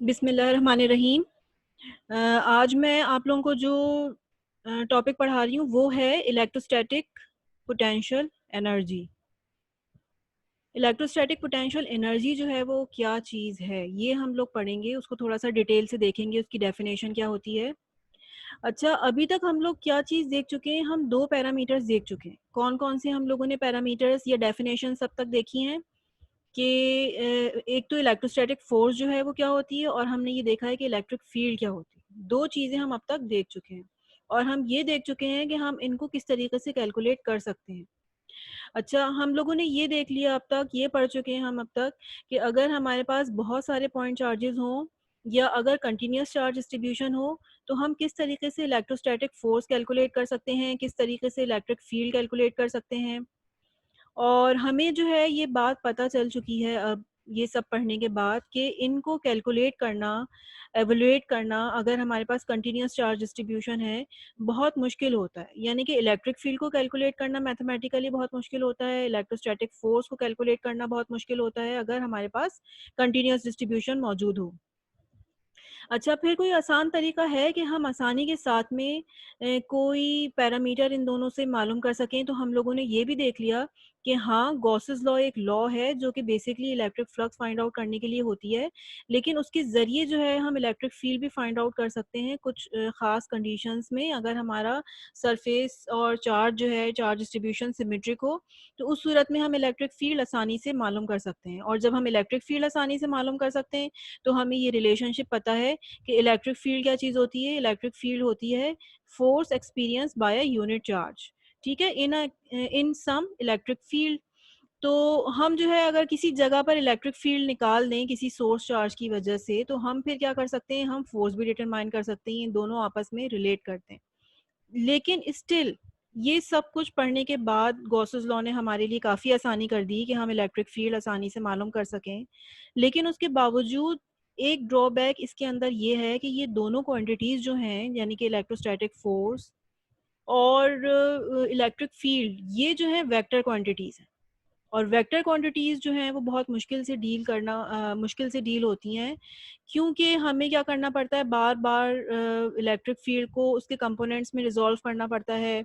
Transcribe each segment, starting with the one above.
बिस्मिल्लाहिर्रहमानिर्रहीम। आज मैं आप लोगों को जो टॉपिक पढ़ा रही हूँ वो है electrostatic potential energy. Electrostatic potential energy जो है वो क्या चीज़ है, ये हम लोग पढ़ेंगे, उसको थोड़ा सा डिटेल से देखेंगे, उसकी डेफिनेशन क्या होती है। अच्छा, अभी तक हम लोग क्या चीज़ देख चुके हैं, हम 2 पैरामीटर्स देख चुके हैं। कौन-कौन से हम लोगों ने पैरामीटर्स या डेफिनेशंस अब तक देखी हैं कि एक तो इलेक्ट्रोस्टैटिक फ़ोर्स जो है वो क्या होती है और हमने ये देखा है कि इलेक्ट्रिक फ़ील्ड क्या होती है। 2 चीज़ें हम अब तक देख चुके हैं और हम ये देख चुके हैं कि हम इनको किस तरीके से कैलकुलेट कर सकते हैं। अच्छा, हम लोगों ने ये देख लिया अब तक, ये पढ़ चुके हैं हम अब तक कि अगर हमारे पास बहुत सारे पॉइंट चार्जेज़ हों या अगर कंटीन्यूअस चार्ज डिस्ट्रीब्यूशन हो, तो हम किस तरीके से इलेक्ट्रोस्टैटिक फ़ोर्स कैलकुलेट कर सकते हैं, किस तरीके से इलेक्ट्रिक फ़ील्ड कैलकुलेट कर सकते हैं। और हमें जो है ये बात पता चल चुकी है अब ये सब पढ़ने के बाद कि इनको कैलकुलेट करना, एवलुएट करना अगर हमारे पास कंटीन्यूअस चार्ज डिस्ट्रीब्यूशन है, बहुत मुश्किल होता है। यानी कि इलेक्ट्रिक फील्ड को कैलकुलेट करना मैथमेटिकली बहुत मुश्किल होता है, इलेक्ट्रोस्टैटिक फ़ोर्स को कैलकुलेट करना बहुत मुश्किल होता है अगर हमारे पास कंटीन्यूअस डिस्ट्रीब्यूशन मौजूद हो। अच्छा, फिर कोई आसान तरीका है कि हम आसानी के साथ में कोई पैरामीटर इन दोनों से मालूम कर सकें? तो हम लोगों ने ये भी देख लिया कि हाँ, गॉसेस लॉ एक लॉ है जो कि basically electric flux find out करने के लिए होती है, लेकिन उसके ज़रिए जो है हम इलेक्ट्रिक फील्ड भी फाइंड आउट कर सकते हैं कुछ ख़ास कंडीशंस में अगर हमारा सरफेस और चार्ज जो है, चार्ज डिस्ट्रीब्यूशन सिमेट्रिक हो, तो उस सूरत में हम इलेक्ट्रिक फील्ड आसानी से मालूम कर सकते हैं और जब हम इलेक्ट्रिक फील्ड आसानी से मालूम कर सकते हैं, तो हमें ये रिलेशनशिप पता है कि इलेक्ट्रिक फील्ड क्या चीज़ होती है? इलेक्ट्रिक फील्ड होती है force experience by a unit charge. ठीक है? इन सम इलेक्ट्रिक फील्ड। तो हम जो है अगर किसी जगह पर इलेक्ट्रिक फील्ड निकाल दें किसी सोर्स चार्ज की वजह से, तो हम फिर क्या कर सकते हैं? हम फोर्स भी डिटरमाइन कर सकते हैं, इन दोनों आपस में रिलेट करते हैं। लेकिन स्टिल ये सब कुछ पढ़ने के बाद गॉसेस लॉ ने हमारे लिए काफ़ी आसानी कर दी कि हम इलेक्ट्रिक फील्ड आसानी से मालूम कर सकें। लेकिन उसके बावजूद एक ड्रॉबैक इसके अंदर ये है कि ये दोनों क्वांटिटीज़ जो हैं यानी कि इलेक्ट्रोस्टैटिक फ़ोर्स और इलेक्ट्रिक फील्ड ये जो है वेक्टर क्वांटिटीज़ हैं। और वेक्टर क्वांटिटीज़ जो हैं वो बहुत मुश्किल से डील होती हैं क्योंकि हमें क्या करना पड़ता है बार-बार इलेक्ट्रिक फील्ड को उसके कंपोनेंट्स में रिज़ॉल्व करना पड़ता है।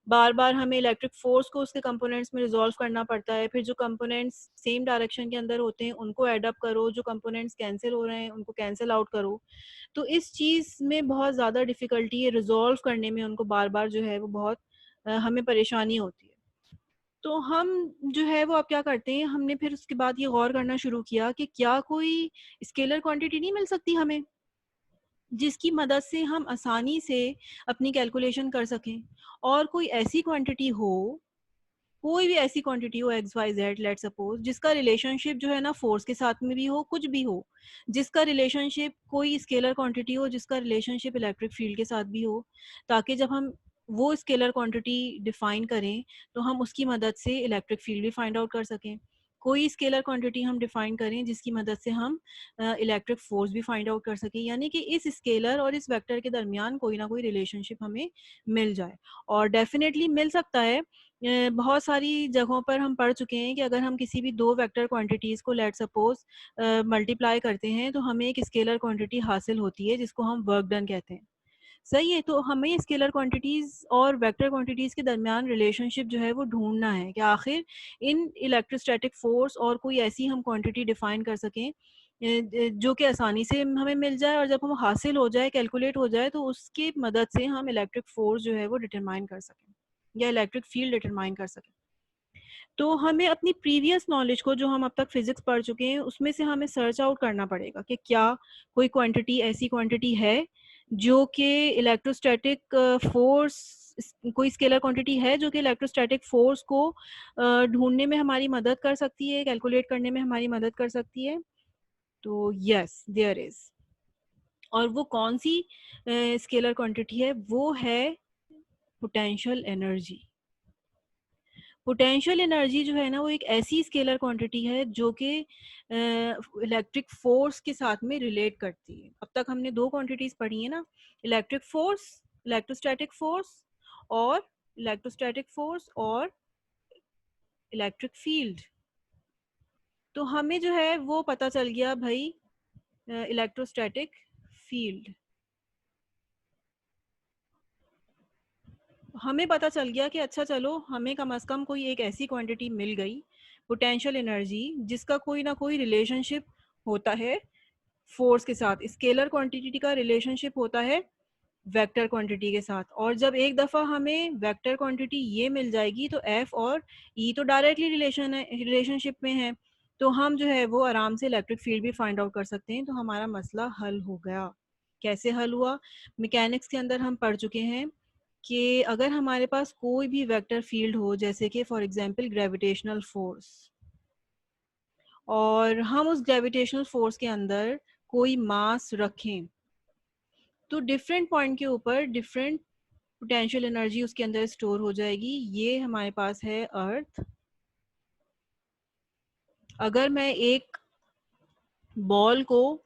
बार-बार हमें इलेक्ट्रिक फ़ोर्स को उसके कंपोनेंट्स में रिज़ॉल्व करना पड़ता है। फिर जो कंपोनेंट्स सेम डायरेक्शन के अंदर होते हैं उनको ऐड अप करो, जो कंपोनेंट्स कैंसल हो रहे हैं उनको कैंसल आउट करो। तो इस चीज़ में बहुत ज़्यादा डिफ़िकल्टी है रिज़ॉल्व करने में उनको बार-बार जो है वो बहुत हमें परेशानी होती है। तो हम जो है वो अब क्या करते हैं, हमने फिर उसके बाद ये गौर करना शुरू किया कि क्या कोई स्केलर क्वांटिटी नहीं मिल सकती हमें, जिसकी मदद से हम आसानी से अपनी कैलकुलेशन कर सकें और कोई ऐसी क्वांटिटी हो, कोई भी ऐसी क्वांटिटी हो X Y Z let's suppose जिसका रिलेशनशिप जो है ना फोर्स के साथ में भी हो कुछ भी हो, जिसका रिलेशनशिप कोई स्केलर क्वांटिटी हो जिसका रिलेशनशिप इलेक्ट्रिक फील्ड के साथ भी हो, ताकि जब हम वो स्केलर क्वांटिटी डिफाइन करें तो हम उसकी मदद से इलेक्ट्रिक फील्ड भी फाइंड आउट कर सकें। कोई स्केलर क्वांटिटी हम डिफाइन करें जिसकी मदद से हम इलेक्ट्रिक फोर्स भी फाइंड आउट कर सकें, यानी कि इस स्केलर और इस वेक्टर के दरमियान कोई ना कोई रिलेशनशिप हमें मिल जाए। और डेफिनेटली मिल सकता है। बहुत सारी जगहों पर हम पढ़ चुके हैं कि अगर हम किसी भी 2 वेक्टर क्वांटिटीज़ को लेट्स सपोज़ मल्टीप्लाई करते हैं तो हमें एक स्केलर क्वांटिटी हासिल होती है जिसको हम वर्क डन कहते हैं। सही है, तो हमें स्केलर क्वांटिटीज़ और वेक्टर क्वांटिटीज़ के दरमियान रिलेशनशिप जो है वो ढूँढना है कि आखिर इन इलेक्ट्रोस्टैटिक फ़ोर्स और कोई ऐसी हम क्वांटिटी डिफ़ाइन कर सकें जो कि आसानी से हमें मिल जाए और जब हम हासिल हो जाए, कैलकुलेट हो जाए तो उसकी मदद से हम इलेक्ट्रिक फ़ोर्स जो है वो डिटरमाइन कर सकें या इलेक्ट्रिक फील्ड डिटरमाइन कर सकें। तो हमें अपनी प्रीवियस नॉलेज को जो हम अब तक फिज़िक्स पढ़ चुके हैं, उसमें से हमें सर्च आउट करना पड़ेगा कि क्या कोई क्वांटिटी ऐसी क्वांटिटी है जो कि इलेक्ट्रोस्टैटिक फ़ोर्स कोई स्केलर क्वांटिटी है जो कि इलेक्ट्रोस्टैटिक फ़ोर्स को ढूँढने में हमारी मदद कर सकती है, कैलकुलेट करने में हमारी मदद कर सकती है? तो येस, देयर इज़। और वो कौन-सी स्केलर क्वांटिटी है? वो है पोटेंशियल एनर्जी। पोटेंशियल एनर्जी जो है ना वो एक ऐसी स्केलर क्वांटिटी है जो कि इलेक्ट्रिक फोर्स के साथ में रिलेट करती है। अब तक हमने 2 क्वांटिटीज पढ़ी है ना, इलेक्ट्रिक फोर्स, इलेक्ट्रोस्टैटिक फोर्स और इलेक्ट्रोस्टैटिक फोर्स और इलेक्ट्रिक फील्ड। तो हमें जो है वो पता चल गया भाई इलेक्ट्रोस्टैटिक फील्ड। हमें पता चल गया कि अच्छा चलो हमें कम से कम कोई एक ऐसी क्वांटिटी मिल गई पोटेंशियल एनर्जी जिसका कोई ना कोई रिलेशनशिप होता है फोर्स के साथ। स्केलर क्वांटिटी का रिलेशनशिप होता है वेक्टर क्वांटिटी के साथ, और जब एक दफ़ा हमें वेक्टर क्वांटिटी ये मिल जाएगी तो एफ और ई तो डायरेक्टली रिलेशनशिप में है, तो हम जो है वो आराम से इलेक्ट्रिक फील्ड भी फाइंड आउट कर सकते हैं। तो हमारा मसला हल हो गया। कैसे हल हुआ? मैकेनिक्स के अंदर हम पढ़ चुके हैं कि अगर हमारे पास कोई भी वेक्टर फील्ड हो, जैसे कि फॉर एग्जांपल ग्रेविटेशनल फोर्स, और हम उस ग्रेविटेशनल फोर्स के अंदर कोई मास रखें, तो डिफरेंट पॉइंट के ऊपर डिफरेंट पोटेंशियल एनर्जी उसके अंदर स्टोर हो जाएगी। ये हमारे पास है अर्थ। अगर मैं एक बॉल को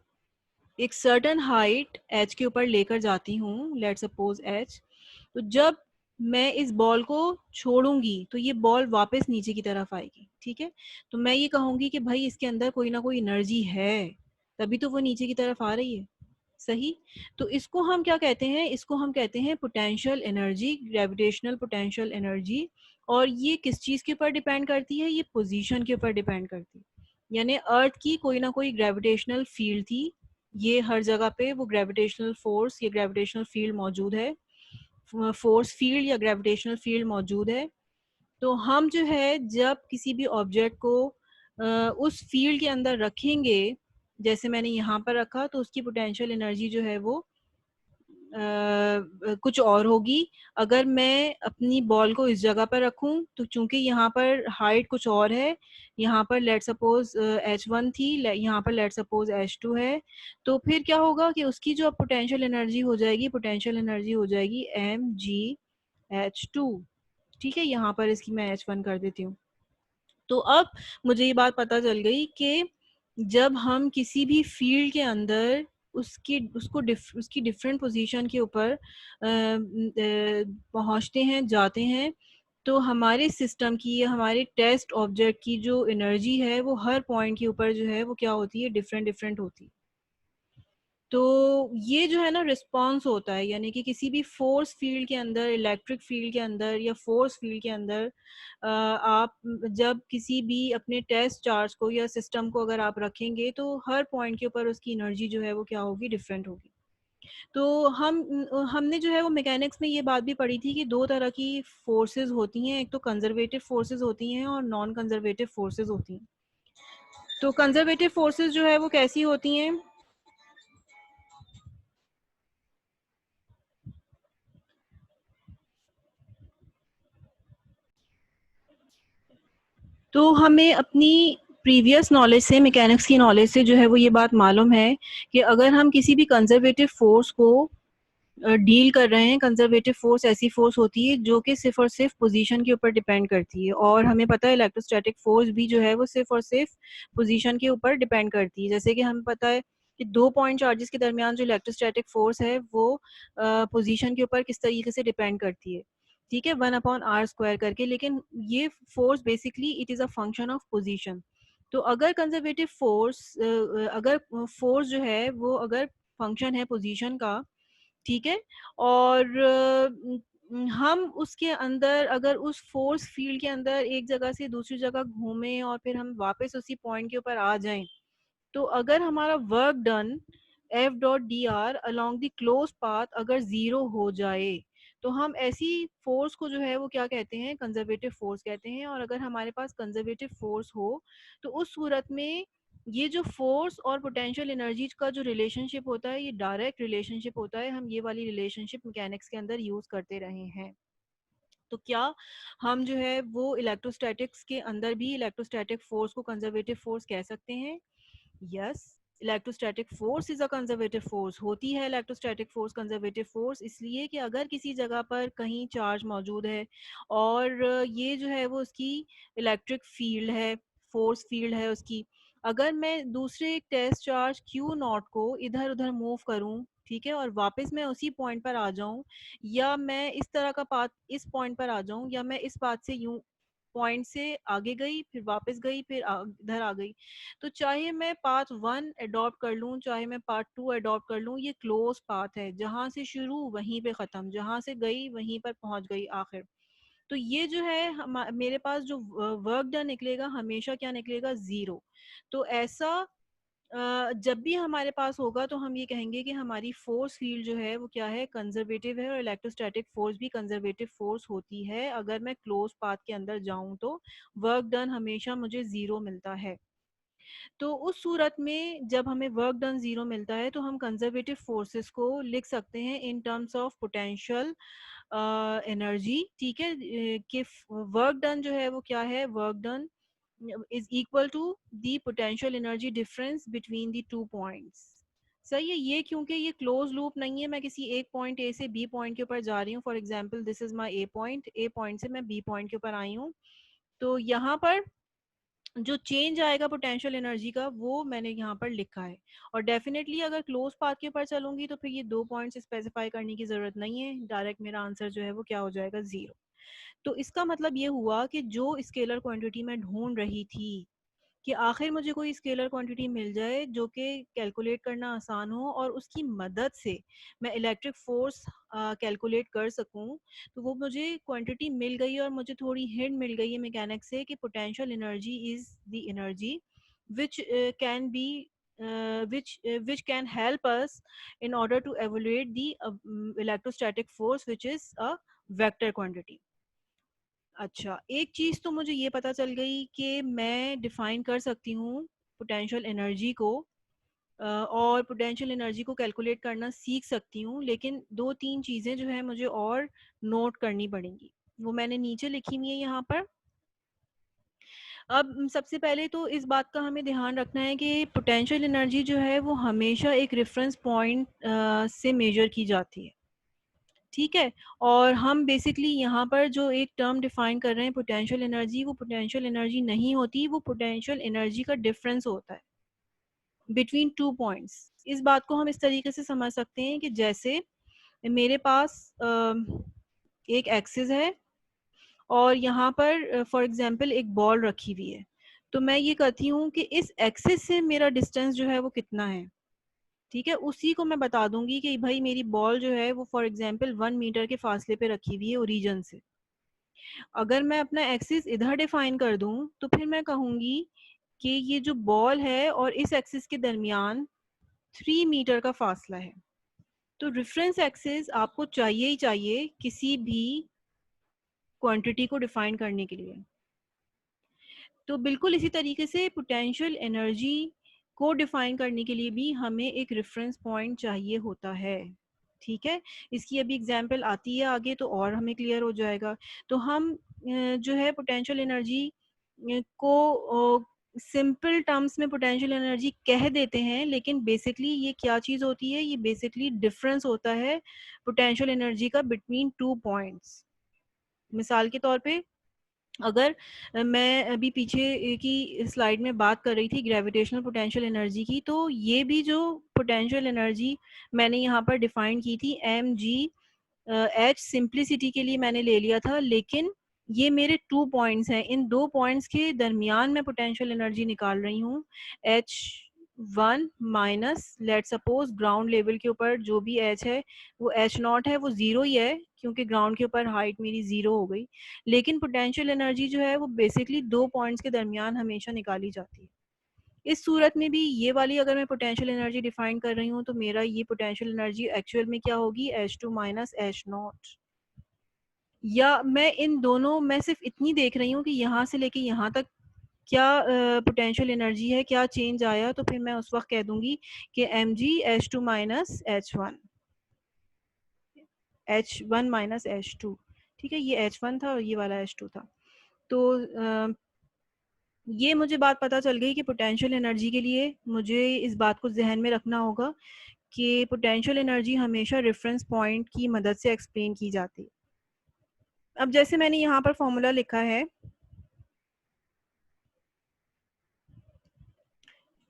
एक सर्टेन हाइट एच के ऊपर लेकर जाती हूँ, लेट सपोज एच, तो जब मैं इस बॉल को छोड़ूंगी तो ये बॉल वापस नीचे की तरफ आएगी। ठीक है, तो मैं ये कहूंगी कि भाई इसके अंदर कोई ना कोई एनर्जी है, तभी तो वो नीचे की तरफ आ रही है। सही। तो इसको हम क्या कहते हैं? इसको हम कहते हैं potential energy, gravitational potential energy. और ये किस चीज के ऊपर डिपेंड करती है? ये पोजीशन के ऊपर डिपेंड करती है। यानी अर्थ की कोई ना कोई ग्रेविटेशनल फील्ड थी, ये हर जगह पे वो ग्रेविटेशनल फोर्स या ग्रेविटेशनल फील्ड मौजूद है, फोर्स फील्ड या ग्रेविटेशनल फील्ड मौजूद है। तो हम जो है जब किसी भी ऑब्जेक्ट को उस फील्ड के अंदर रखेंगे, जैसे मैंने यहाँ पर रखा, तो उसकी पोटेंशियल एनर्जी जो है वो कुछ और होगी। अगर मैं अपनी बॉल को इस जगह पर रखूं, तो चूंकि यहाँ पर हाइट कुछ और है, यहाँ पर लेट सपोज h1 थी, यहाँ पर लेट सपोज h2 है, तो फिर क्या होगा कि उसकी जो पोटेंशियल एनर्जी हो जाएगी, पोटेंशियल एनर्जी हो जाएगी mgh2। ठीक है, यहाँ पर इसकी मैं h1 कर देती हूँ। तो अब मुझे ये बात पता चल गई कि जब हम किसी भी फील्ड के अंदर उसकी डिफरेंट पोजीशन के ऊपर पहुंचते हैं, जाते हैं, तो हमारे सिस्टम की या हमारे टेस्ट ऑब्जेक्ट की जो एनर्जी है वो हर पॉइंट के ऊपर जो है वो क्या होती है? डिफरेंट डिफरेंट होती है। तो ये जो है ना रिस्पॉन्स होता है, यानी कि किसी भी फोर्स फील्ड के अंदर, इलेक्ट्रिक फील्ड के अंदर या फोर्स फील्ड के अंदर आप जब किसी भी अपने टेस्ट चार्ज को या सिस्टम को अगर आप रखेंगे, तो हर पॉइंट के ऊपर उसकी एनर्जी जो है वो क्या होगी? डिफरेंट होगी। तो हमने जो है वो मैकेनिक्स में ये बात भी पढ़ी थी कि दो तरह की फोर्सेस होती हैं, एक तो कंजर्वेटिव फोर्सेस होती हैं और नॉन कंजर्वेटिव फोर्सेस होती हैं। तो कंजर्वेटिव फोर्सेस जो है वो कैसी होती हैं? तो हमें अपनी प्रीवियस नॉलेज से, मैकेनिक्स की नॉलेज से जो है वो ये बात मालूम है कि अगर हम किसी भी कंजर्वेटिव फोर्स को डील कर रहे हैं, कंजर्वेटिव फोर्स ऐसी फोर्स होती है जो कि सिर्फ और सिर्फ पोजीशन के ऊपर डिपेंड करती है, और हमें पता है इलेक्ट्रोस्टैटिक फोर्स भी जो है वो सिर्फ और सिर्फ पोजीशन के ऊपर डिपेंड करती है। जैसे कि हमें पता है कि दो पॉइंट चार्जेस के दरमियान जो इलेक्ट्रोस्टैटिक फोर्स है वो पोजीशन के ऊपर किस तरीके से डिपेंड करती है। ठीक है, 1/r² करके, लेकिन ये force basically it is a function of position. तो अगर कंजर्वेटिव फोर्स, अगर फोर्स जो है वो अगर फंक्शन है पोजीशन का, ठीक है, और हम उसके अंदर अगर उस फोर्स फील्ड के अंदर एक जगह से दूसरी जगह घूमें और फिर हम वापस उसी पॉइंट के ऊपर आ जाएं, तो अगर हमारा work done F.dr along the close path अगर जीरो हो जाए, तो हम ऐसी फोर्स को जो है वो क्या कहते हैं? कंजर्वेटिव फोर्स कहते हैं। और अगर हमारे पास कंजर्वेटिव फोर्स हो, तो उस सूरत में ये जो फोर्स और पोटेंशियल एनर्जी का जो रिलेशनशिप होता है, ये डायरेक्ट रिलेशनशिप होता है। हम ये वाली रिलेशनशिप मैकेनिक्स के अंदर यूज करते रहे हैं। तो क्या हम जो है वो इलेक्ट्रोस्टैटिक्स के अंदर भी इलेक्ट्रोस्टैटिक फोर्स को कंजर्वेटिव फोर्स कह सकते हैं? Yes, electrostatic force is a conservative force. होती है इलेक्ट्रोस्टैटिक फोर्स कंजर्वेटिव फोर्स इसलिए कि अगर किसी जगह पर कहीं चार्ज मौजूद है और ये जो है वो उसकी इलेक्ट्रिक फील्ड है, फोर्स फील्ड है उसकी, अगर मैं दूसरे एक टेस्ट चार्ज Q0 को इधर उधर मूव करूं, ठीक है, और वापस मैं उसी पॉइंट पर आ जाऊं, या मैं इस तरह का पाथ इस पॉइंट पर आ जाऊं, या मैं इस पाथ से यूं पॉइंट से आगे गई, फिर वापस गई, फिर इधर आ गई। तो चाहे मैं पाथ 1 अडॉप्ट कर लूँ, चाहे मैं पाथ 2 अडॉप्ट कर लूँ, ये क्लोज पाथ है, जहाँ से शुरू वहीं पे ख़त्म, जहाँ से गई वहीं पर पहुँच गई आखिर। तो ये जो है मेरे पास जो वर्क डन निकलेगा हमेशा क्या निकलेगा, ज़ीरो। तो ऐसा जब भी हमारे पास होगा तो हम ये कहेंगे कि हमारी फोर्स फील्ड जो है वो क्या है, कंजर्वेटिव है, और इलेक्ट्रोस्टैटिक फोर्स भी कंजर्वेटिव फोर्स होती है। अगर मैं क्लोज पाथ के अंदर जाऊं तो वर्क डन हमेशा मुझे ज़ीरो मिलता है। तो उस सूरत में जब हमें वर्क डन ज़ीरो मिलता है तो हम कंजर्वेटिव फोर्सेस को लिख सकते हैं in terms of potential energy. ठीक है, कि वर्क डन जो है वो क्या है, work done is equal to the potential energy difference between the two points। सही है, ये क्योंकि ये क्लोज लूप नहीं है, मैं किसी एक पॉइंट ए से बी पॉइंट के ऊपर जा रही हूँ। For example this is my A point से मैं बी पॉइंट के ऊपर आई हूँ। तो यहाँ पर जो चेंज आएगा पोटेंशियल एनर्जी का वो मैंने यहाँ पर लिखा है। और डेफिनेटली अगर क्लोज पाथ के ऊपर चलूंगी तो फिर ये 2 पॉइंट्स स्पेसिफाई करने की जरूरत नहीं है, डायरेक्ट मेरा आंसर जो है वो क्या हो जाएगा, ज़ीरो। तो इसका मतलब ये हुआ कि जो स्केलर क्वांटिटी मैं ढूंढ रही थी, कि आखिर मुझे कोई स्केलर क्वांटिटी मिल जाए जो कि कैलकुलेट करना आसान हो और उसकी मदद से मैं इलेक्ट्रिक फोर्स कैलकुलेट कर सकूं, तो वो मुझे क्वांटिटी मिल गई और मुझे थोड़ी हिंट मिल गई है मैकेनिक्स से कि potential energy is the energy which can be which can help us in order to evaluate the electrostatic force which is a vector quantity। अच्छा, एक चीज़ तो मुझे ये पता चल गई कि मैं डिफ़ाइन कर सकती हूँ पोटेंशियल एनर्जी को, और पोटेंशियल एनर्जी को कैलकुलेट करना सीख सकती हूँ, लेकिन 2-3 चीज़ें जो है मुझे और नोट करनी पड़ेंगी। वो मैंने नीचे लिखी हुई है यहाँ पर। अब सबसे पहले तो इस बात का हमें ध्यान रखना है कि पोटेंशियल एनर्जी जो है वो हमेशा एक रेफरेंस पॉइंट से मेजर की जाती है। ठीक है, और हम बेसिकली यहाँ पर जो एक टर्म डिफाइन कर रहे हैं पोटेंशियल एनर्जी, वो पोटेंशियल एनर्जी नहीं होती, वो पोटेंशियल एनर्जी का डिफरेंस होता है बिटवीन टू पॉइंट्स। इस बात को हम इस तरीके से समझ सकते हैं कि जैसे मेरे पास एक एक्सिस है और यहाँ पर फॉर एग्जांपल एक बॉल रखी हुई है। तो मैं ये कहती हूँ कि इस एक्सिस से मेरा डिस्टेंस जो है वो कितना है। ठीक है, उसी को मैं बता दूंगी कि भाई मेरी बॉल जो है वो फॉर एग्जांपल 1 मीटर के फासले पे रखी हुई है ओरिजिन से। अगर मैं अपना एक्सिस इधर डिफाइन कर दूं तो फिर मैं कहूंगी कि ये जो बॉल है और इस एक्सिस के दरमियान 3 मीटर का फासला है। तो रेफरेंस एक्सिस आपको चाहिए ही चाहिए किसी भी क्वांटिटी को डिफाइन करने के लिए। तो बिल्कुल इसी तरीके से पोटेंशियल एनर्जी को डिफाइन करने के लिए भी हमें एक रेफरेंस पॉइंट चाहिए होता है। ठीक है, इसकी अभी एग्जांपल आती है आगे तो और हमें क्लियर हो जाएगा। तो हम जो है पोटेंशियल एनर्जी को सिंपल टर्म्स में पोटेंशियल एनर्जी कह देते हैं, लेकिन बेसिकली ये क्या चीज़ होती है, ये बेसिकली डिफरेंस होता है पोटेंशियल एनर्जी का बिटवीन टू पॉइंट्स। मिसाल के तौर पे अगर मैं अभी पीछे की स्लाइड में बात कर रही थी ग्रेविटेशनल पोटेंशियल एनर्जी की, तो ये भी जो पोटेंशियल एनर्जी मैंने यहाँ पर डिफाइन की थी mg h, सिंप्लिसिटी के लिए मैंने ले लिया था, लेकिन ये मेरे 2 पॉइंट्स हैं। इन 2 पॉइंट्स के दरमियान मैं पोटेंशियल एनर्जी निकाल रही हूँ। h1 minus let suppose ground level के ऊपर जो भी h है वो h0 है, वो ज़ीरो ही है क्योंकि ग्राउंड के ऊपर हाइट मेरी ज़ीरो हो गई। लेकिन पोटेंशियल एनर्जी जो है वो बेसिकली 2 पॉइंट्स के दरमियान हमेशा निकाली जाती है। इस सूरत में भी ये वाली अगर मैं पोटेंशियल एनर्जी डिफाइन कर रही हूँ तो मेरा ये पोटेंशियल एनर्जी एक्चुअल में क्या होगी, H2 माइनस H0। या मैं इन दोनों में सिर्फ इतनी देख रही हूँ कि यहाँ से लेके यहाँ तक क्या पोटेंशियल एनर्जी है, क्या चेंज आया, तो फिर मैं उस वक्त कह दूंगी कि mg H2 minus H1, H1 minus H2। ठीक है, ये H1 था और ये वाला H2 था। तो ये मुझे बात पता चल गई कि पोटेंशियल एनर्जी के लिए मुझे इस बात को जहन में रखना होगा कि पोटेंशियल एनर्जी हमेशा रेफरेंस पॉइंट की मदद से एक्सप्लेन की जाती है। अब जैसे मैंने यहाँ पर फॉर्मूला लिखा है,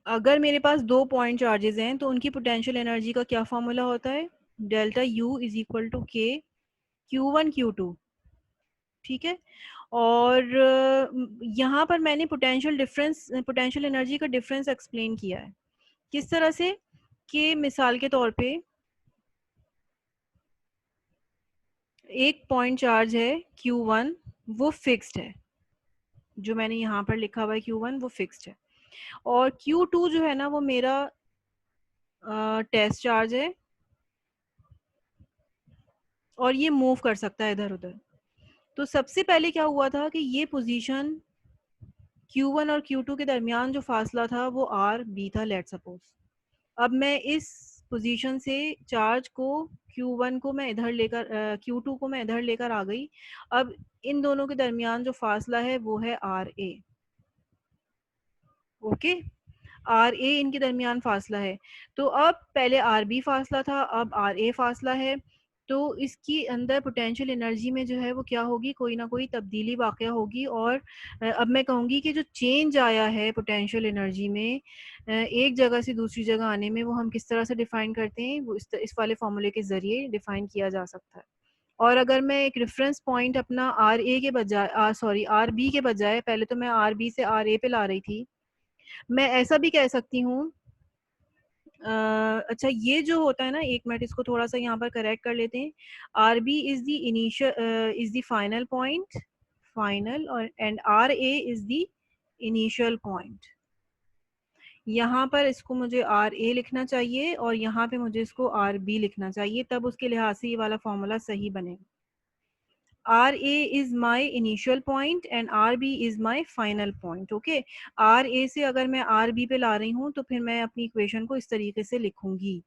अगर मेरे पास 2 पॉइंट चार्जेस हैं तो उनकी पोटेंशियल एनर्जी का क्या फॉर्मूला होता है, delta U is equal to K Q1 Q2। ठीक है? और यहाँ पर मैंने पोटेंशियल एनर्जी का डिफरेंस एक्सप्लेन किया है। किस तरह से? कि मिसाल के तौर पे एक पॉइंट चार्ज है Q1, वो फिक्स्ड है। जो मैंने यहाँ पर लिखा हुआ है Q1 वो फिक्स्ड है, और Q2 जो है ना वो मेरा टेस्ट चार्ज है, और ये मूव कर सकता है इधर उधर। तो सबसे पहले क्या हुआ था कि ये पोजीशन Q1 और Q2 के दरमियान जो फासला था वो RB था, लेट सपोज। अब मैं इस पोजीशन से चार्ज को Q1 को मैं इधर लेकर Q2 को मैं इधर लेकर आ गई। अब इन दोनों के दरमियान जो फासला है वो है RA। ओके, आर ए इनके दरमियान फासला है। तो अब पहले आर बी फासला था, अब आर ए फासला है। तो इसकी अंदर पोटेंशियल एनर्जी में जो है वो क्या होगी, कोई ना कोई तब्दीली वाक़या होगी। और अब मैं कहूँगी कि जो चेंज आया है पोटेंशियल एनर्जी में एक जगह से दूसरी जगह आने में, वो हम किस तरह से डिफ़ाइन करते हैं, वो इस वाले फॉर्मूले के ज़रिए डिफ़ाइन किया जा सकता है। और अगर मैं एक रेफरेंस पॉइंट अपना आर ए के बजाय सॉरी आर बी के बजाय, पहले तो मैं आर बी से आर ए पे ला रही थी, मैं ऐसा भी कह सकती हूँ। अच्छा, ये जो होता है ना, एक मिनट इसको थोड़ा सा यहाँ पर करेक्ट कर लेते हैं। R B is the final point, final, और and r A is the initial point. यहाँ पर इसको मुझे आर ए लिखना चाहिए और यहाँ पे मुझे इसको आर बी लिखना चाहिए, तब उसके लिहाज से ये वाला फॉर्मूला सही बनेगा। R A is my initial point and r B is my final point. Okay, r A से अगर मैं आर बी पे ला रही हूँ तो फिर मैं अपनी इक्वेशन को इस तरीके से लिखूंगी।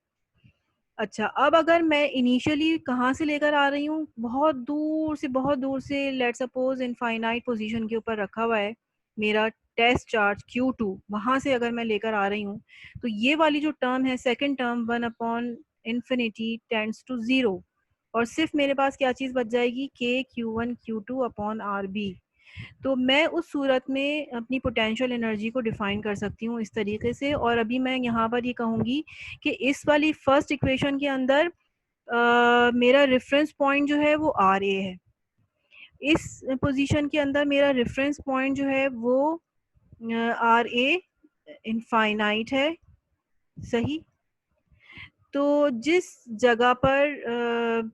अच्छा, अब अगर मैं इनिशियली कहाँ से लेकर आ रही हूँ, बहुत दूर से, लेट सपोज इनफाइनाइट पोजीशन के ऊपर रखा हुआ है मेरा टेस्ट चार्ज Q2, वहाँ से अगर मैं लेकर आ रही हूँ, तो ये वाली जो टर्म है, second term 1/infinity tends to 0, और सिर्फ मेरे पास क्या चीज़ बच जाएगी, KQ1 Q2/RB। तो मैं उस सूरत में अपनी पोटेंशियल एनर्जी को डिफाइन कर सकती हूँ इस तरीके से। और अभी मैं यहाँ पर ये कहूँगी कि इस वाली फर्स्ट इक्वेशन के अंदर मेरा रेफरेंस पॉइंट जो है वो आर ए है। इस पोजीशन के अंदर मेरा रेफरेंस पॉइंट जो है वो आर ए इनफाइनाइट है। सही। तो जिस जगह पर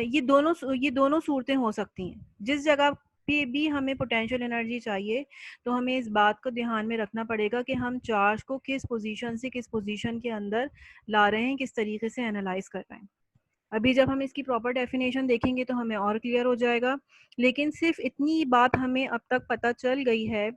ये दोनों सूरतें हो सकती हैं। जिस जगह पे भी हमें पोटेंशियल एनर्जी चाहिए, तो हमें इस बात को ध्यान में रखना पड़ेगा कि हम चार्ज को किस पोजीशन से किस पोजीशन के अंदर ला रहे हैं, किस तरीके से एनालाइज कर रहे हैं। अभी जब हम इसकी प्रॉपर डेफिनेशन देखेंगे तो हमें और क्लियर हो जाएगा। लेकिन सिर्फ इतनी बात हमें अब तक पता चल गई है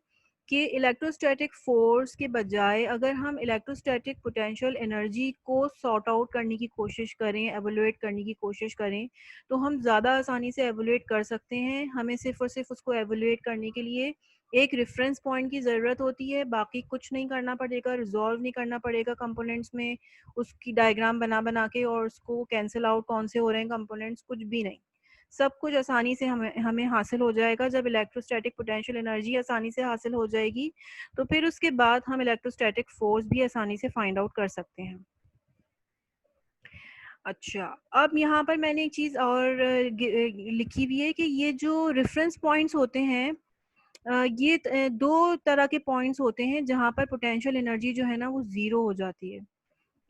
कि इलेक्ट्रोस्टैटिक फोर्स के बजाय अगर हम इलेक्ट्रोस्टैटिक पोटेंशियल एनर्जी को सॉर्ट आउट करने की कोशिश करें, एवोल्यूएट करने की कोशिश करें, तो हम ज़्यादा आसानी से एवोल्यूएट कर सकते हैं। हमें सिर्फ और सिर्फ उसको एवोल्यूएट करने के लिए एक रेफरेंस पॉइंट की ज़रूरत होती है, बाकी कुछ नहीं करना पड़ेगा, रिजॉल्व नहीं करना पड़ेगा कंपोनेंट्स में उसकी डायग्राम बना बना के और उसको कैंसिल आउट कौन से हो रहे हैं कंपोनेंट्स, कुछ भी नहीं। सब कुछ आसानी से हमें हमें हासिल हो जाएगा। जब इलेक्ट्रोस्टैटिक पोटेंशियल एनर्जी आसानी से हासिल हो जाएगी, तो फिर उसके बाद हम इलेक्ट्रोस्टैटिक फोर्स भी आसानी से फाइंड आउट कर सकते हैं। अच्छा, अब यहाँ पर मैंने एक चीज़ और लिखी हुई है कि ये जो रेफरेंस पॉइंट्स होते हैं, ये दो तरह के पॉइंट्स होते हैं जहाँ पर पोटेंशियल एनर्जी जो है ना वो ज़ीरो हो जाती है।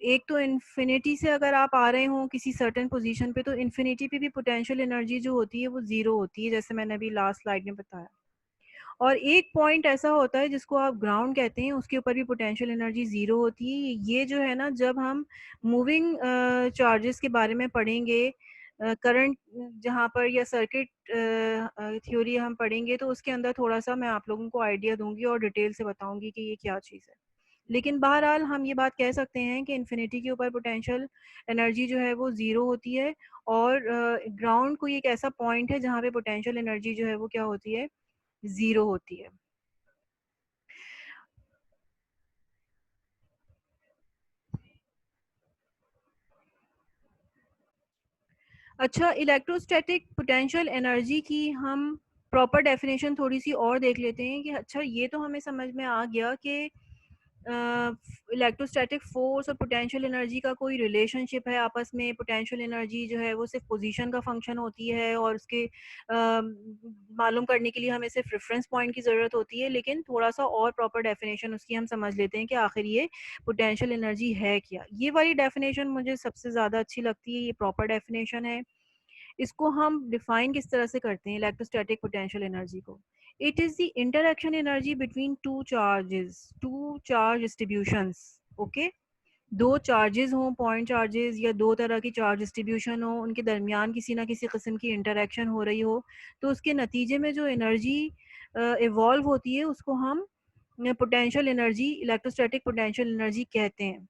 एक तो इन्फिनिटी से अगर आप आ रहे हो किसी सर्टेन पोजीशन पे, तो इन्फिनिटी पे भी पोटेंशियल एनर्जी जो होती है वो ज़ीरो होती है, जैसे मैंने अभी लास्ट स्लाइड में बताया। और एक पॉइंट ऐसा होता है जिसको आप ग्राउंड कहते हैं, उसके ऊपर भी पोटेंशियल एनर्जी ज़ीरो होती है। ये जो है ना, जब हम मूविंग चार्जेस के बारे में पढ़ेंगे, करंट जहाँ पर, या सर्किट थ्योरी हम पढ़ेंगे, तो उसके अंदर थोड़ा-सा मैं आप लोगों को आइडिया दूँगी और डिटेल से बताऊँगी कि ये क्या चीज़ है। लेकिन बहरहाल हम ये बात कह सकते हैं कि इन्फिनिटी के ऊपर पोटेंशियल एनर्जी जो है वो ज़ीरो होती है, और ग्राउंड कोई एक ऐसा पॉइंट है जहाँ पे पोटेंशियल एनर्जी जो है वो क्या होती है, ज़ीरो होती है। अच्छा, इलेक्ट्रोस्टैटिक पोटेंशियल एनर्जी की हम प्रॉपर डेफिनेशन थोड़ी सी और देख लेते हैं कि अच्छा, ये तो हमें समझ में आ गया कि इलेक्ट्रोस्टैटिक फोर्स और पोटेंशियल एनर्जी का कोई रिलेशनशिप है आपस में। पोटेंशियल एनर्जी जो है वो सिर्फ पोजीशन का फंक्शन होती है और उसके मालूम करने के लिए हमें सिर्फ रेफरेंस पॉइंट की ज़रूरत होती है, लेकिन थोड़ा सा और प्रॉपर डेफिनेशन उसकी हम समझ लेते हैं कि आखिर ये पोटेंशियल एनर्जी है क्या। ये वाली डेफिनेशन मुझे सबसे ज़्यादा अच्छी लगती है, ये प्रॉपर डेफिनेशन है। इसको हम डिफाइन किस तरह से करते हैं इलेक्ट्रोस्टैटिक पोटेंशियल एनर्जी को? It is the interaction energy between to charge distributions. Okay, दो चार्जेस हों, पॉइंट चार्जेस या दो तरह की चार्ज डिस्ट्रीब्यूशन हो, उनके दरमियान किसी ना किसी किस्म की इंटरैक्शन हो रही हो, तो उसके नतीजे में जो एनर्जी इवॉल्व होती है उसको हम potential energy, electrostatic potential energy कहते हैं।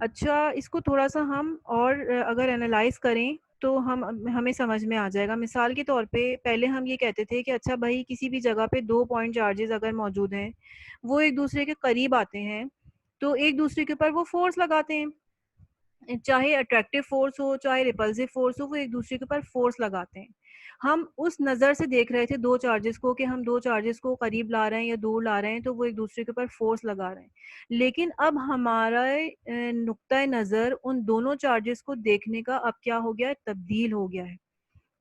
अच्छा, इसको थोड़ा-सा हम और अगर एनालाइज़ करें तो हम हमें समझ में आ जाएगा। मिसाल के तौर पे पहले हम ये कहते थे कि अच्छा भाई किसी भी जगह पे 2 पॉइंट चार्जेज़ अगर मौजूद हैं, वो एक-दूसरे के करीब आते हैं, तो एक-दूसरे के ऊपर वो फ़ोर्स लगाते हैं। चाहे अट्रैक्टिव फ़ोर्स हो, चाहे रिपल्सिव फ़ोर्स हो, वो एक-दूसरे के ऊपर फ़ोर्स लगाते हैं। हम उस नज़र से देख रहे थे 2 चार्जेज़ को कि हम 2 चार्जेज़ को करीब ला रहे हैं या दूर ला रहे हैं, तो वो एक-दूसरे के ऊपर फ़ोर्स लगा रहे हैं। लेकिन अब हमारा नुक्ता नज़र उन दोनों चार्जेज़ को देखने का अब क्या हो गया है, तब्दील हो गया है।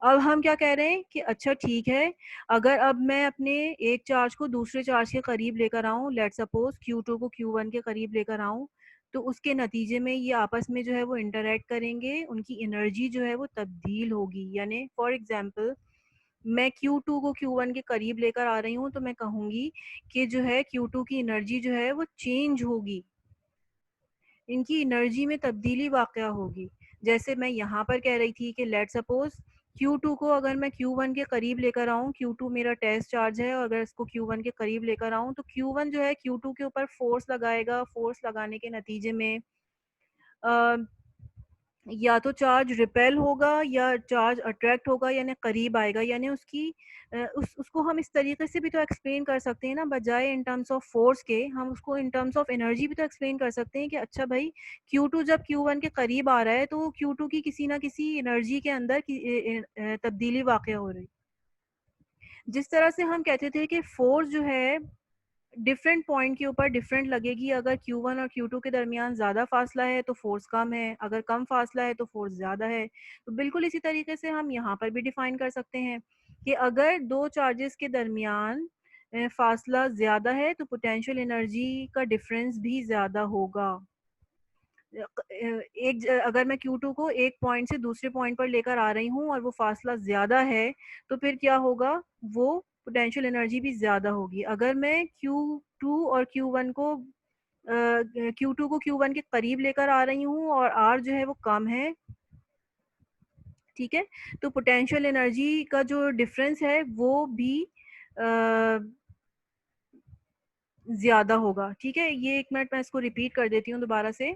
अब हम क्या कह रहे हैं कि अच्छा ठीक है, अगर अब मैं अपने एक चार्ज को दूसरे चार्ज के करीब लेकर आऊँ, लेट्स सपोज़ Q2 को Q1 के करीब लेकर आऊँ, तो उसके नतीजे में ये आपस में जो है वो इंटरैक्ट करेंगे, उनकी एनर्जी जो है वो तब्दील होगी। यानी फॉर एग्ज़ाम्पल मैं Q2 को Q1 के करीब लेकर आ रही हूँ, तो मैं कहूँगी कि जो है Q2 की एनर्जी जो है वो चेंज होगी। इनकी एनर्जी में तब्दीली वाक़या होगी। जैसे मैं यहाँ पर कह रही थी कि लेट्स सपोज़ Q2 को अगर मैं Q1 के करीब लेकर आऊँ, Q2 मेरा टेस्ट चार्ज है और अगर इसको Q1 के करीब लेकर आऊँ, तो Q1 जो है Q2 के ऊपर फ़ोर्स लगाएगा, फ़ोर्स लगाने के नतीजे में अ, या तो चार्ज रिपेल होगा या चार्ज अट्रैक्ट होगा, यानी करीब आएगा, यानी उसकी उसको हम इस तरीके से भी तो एक्सप्लेन कर सकते हैं ना, बजाय इन टर्म्स ऑफ फोर्स के हम उसको इन टर्म्स ऑफ एनर्जी भी तो एक्सप्लेन कर सकते हैं कि अच्छा भाई Q2 जब Q1 के करीब आ रहा है तो Q2 की किसी ना किसी एनर्जी के अंदर तब्दीली वाक़या हो रही। जिस तरह से हम कहते थे कि फोर्स जो है डिफरेंट पॉइंट के ऊपर डिफरेंट लगेगी, अगर Q1 और Q2 के दरमियान ज़्यादा फासला है तो फोर्स कम है, अगर कम फासला है तो फोर्स ज़्यादा है। तो बिल्कुल इसी तरीके से हम यहाँ पर भी डिफाइन कर सकते हैं कि अगर दो चार्जेस के दरमियान फासला ज़्यादा है तो पोटेंशियल एनर्जी का डिफरेंस भी ज़्यादा होगा। अगर मैं Q2 को एक पॉइंट से दूसरे पॉइंट पर लेकर आ रही हूँ और वो फासला ज़्यादा है, तो फिर क्या होगा, वो पोटेंशियल एनर्जी भी ज़्यादा होगी। अगर मैं Q2 और Q1 को Q2 को Q1 के करीब लेकर आ रही हूँ और R जो है वो कम है, ठीक है? तो पोटेंशियल एनर्जी का जो डिफरेंस है वो भी ज़्यादा होगा, ठीक है? ये 1 मिनट मैं इसको रिपीट कर देती हूँ दोबारा से।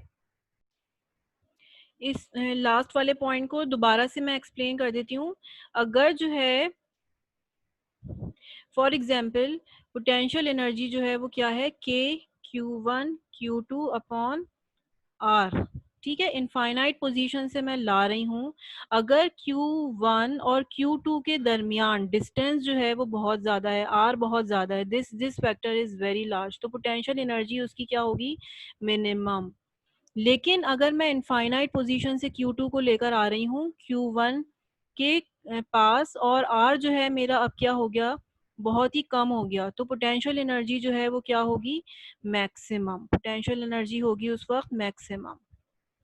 इस लास्ट वाले पॉइंट को दोबारा से मैं एक्सप्लेन कर देती हूँ। अगर जो है फॉर एग्जांपल पोटेंशियल एनर्जी जो है वो क्या है, K Q1 Q2 upon R, ठीक है? इनफाइनाइट पोजीशन से मैं ला रही हूँ। अगर Q1 और Q2 के दरमियान डिस्टेंस जो है वो बहुत ज़्यादा है, R बहुत ज़्यादा है, this factor is very large, तो पोटेंशियल एनर्जी उसकी क्या होगी, मिनिमम। लेकिन अगर मैं इनफाइनाइट पोजीशन से Q2 को लेकर आ रही हूँ Q1 के पास और R जो है मेरा अब क्या हो गया, बहुत ही कम हो गया, तो पोटेंशियल एनर्जी जो है वो क्या होगी, मैक्सिमम। पोटेंशियल एनर्जी होगी उस वक्त मैक्सिमम,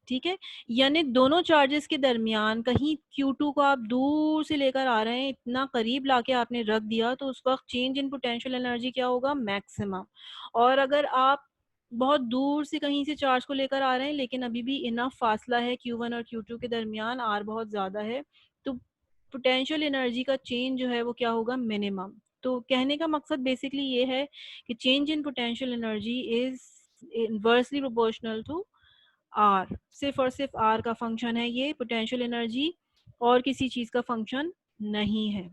ठीक है? यानी दोनों चार्जेस के दरमियान कहीं Q2 को आप दूर से लेकर आ रहे हैं, इतना करीब लाके आपने रख दिया, तो उस वक्त चेंज इन पोटेंशियल एनर्जी क्या होगा, मैक्सिमम। और अगर आप बहुत दूर से कहीं से चार्ज को लेकर आ रहे हैं लेकिन अभी भी इनफ फासला है Q1 और Q2 के दरमियान, R बहुत ज़्यादा है, तो पोटेंशियल एनर्जी का चेंज जो है वो क्या होगा, मिनिमम। तो कहने का मकसद बेसिकली ये है कि change in potential energy is inversely proportional to R. सिर्फ और सिर्फ आर का फंक्शन है ये, पोटेंशियल एनर्जी और किसी चीज़ का फंक्शन नहीं है।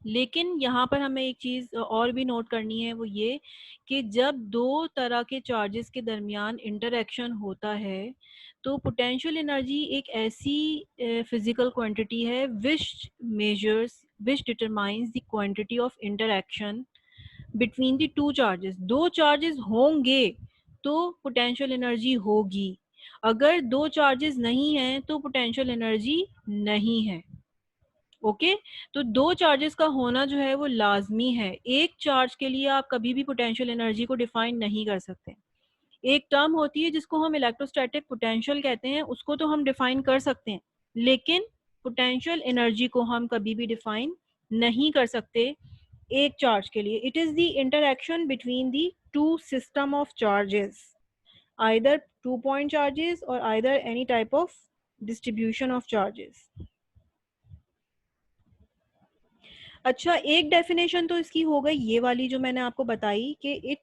लेकिन यहाँ पर हमें एक चीज़ और भी नोट करनी है, वो ये कि जब दो तरह के चार्जेस के दरमियान इंटरेक्शन होता है तो पोटेंशियल एनर्जी एक ऐसी फिजिकल क्वांटिटी है विच determines the quantity of interaction between the two charges. दो चार्जेस होंगे तो पोटेंशियल एनर्जी होगी। अगर दो चार्जेस नहीं हैं तो पोटेंशियल एनर्जी नहीं है। ओके तो दो चार्जेस का होना जो है वो लाजमी है। एक चार्ज के लिए आप कभी भी पोटेंशियल एनर्जी को डिफाइन नहीं कर सकते। एक टर्म होती है जिसको हम इलेक्ट्रोस्टैटिक पोटेंशियल कहते हैं, उसको तो हम डिफाइन कर सकते हैं, लेकिन पोटेंशियल एनर्जी को हम कभी भी डिफाइन नहीं कर सकते एक चार्ज के लिए। It is the interaction between the two system of charges, either two point charges और either any type of distribution of charges. अच्छा, एक डेफिनेशन तो इसकी हो गई ये वाली जो मैंने आपको बताई कि it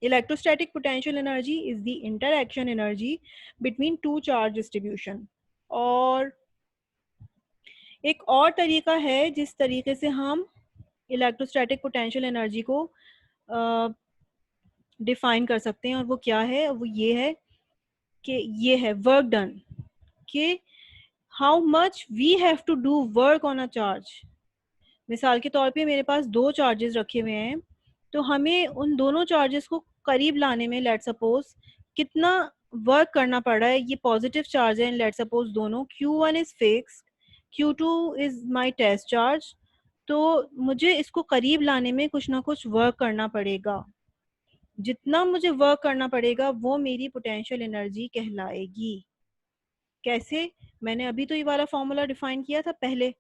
electrostatic potential energy is the interaction energy between to charge distribution. और एक और तरीका है जिस तरीके से हम इलेक्ट्रोस्टैटिक पोटेंशियल एनर्जी को डिफाइन कर सकते हैं, और वो क्या है, वो ये है कि ये है वर्क डन, कि how much we have to do work on a charge. मिसाल के तौर पे मेरे पास दो चार्जेस रखे हुए हैं, तो हमें उन दोनों चार्जेस को करीब लाने में लेट सपोज कितना वर्क करना पड़ रहा है। ये पॉजिटिव चार्ज है, लेट सपोज दोनों, Q1 is fixed, Q2 is my test charge. तो मुझे इसको करीब लाने में कुछ ना कुछ वर्क करना पड़ेगा। जितना मुझे वर्क करना पड़ेगा वो मेरी पोटेंशियल एनर्जी कहलाएगी। कैसे? मैंने अभी तो ये वाला फॉर्मूला डिफाइन किया था पहले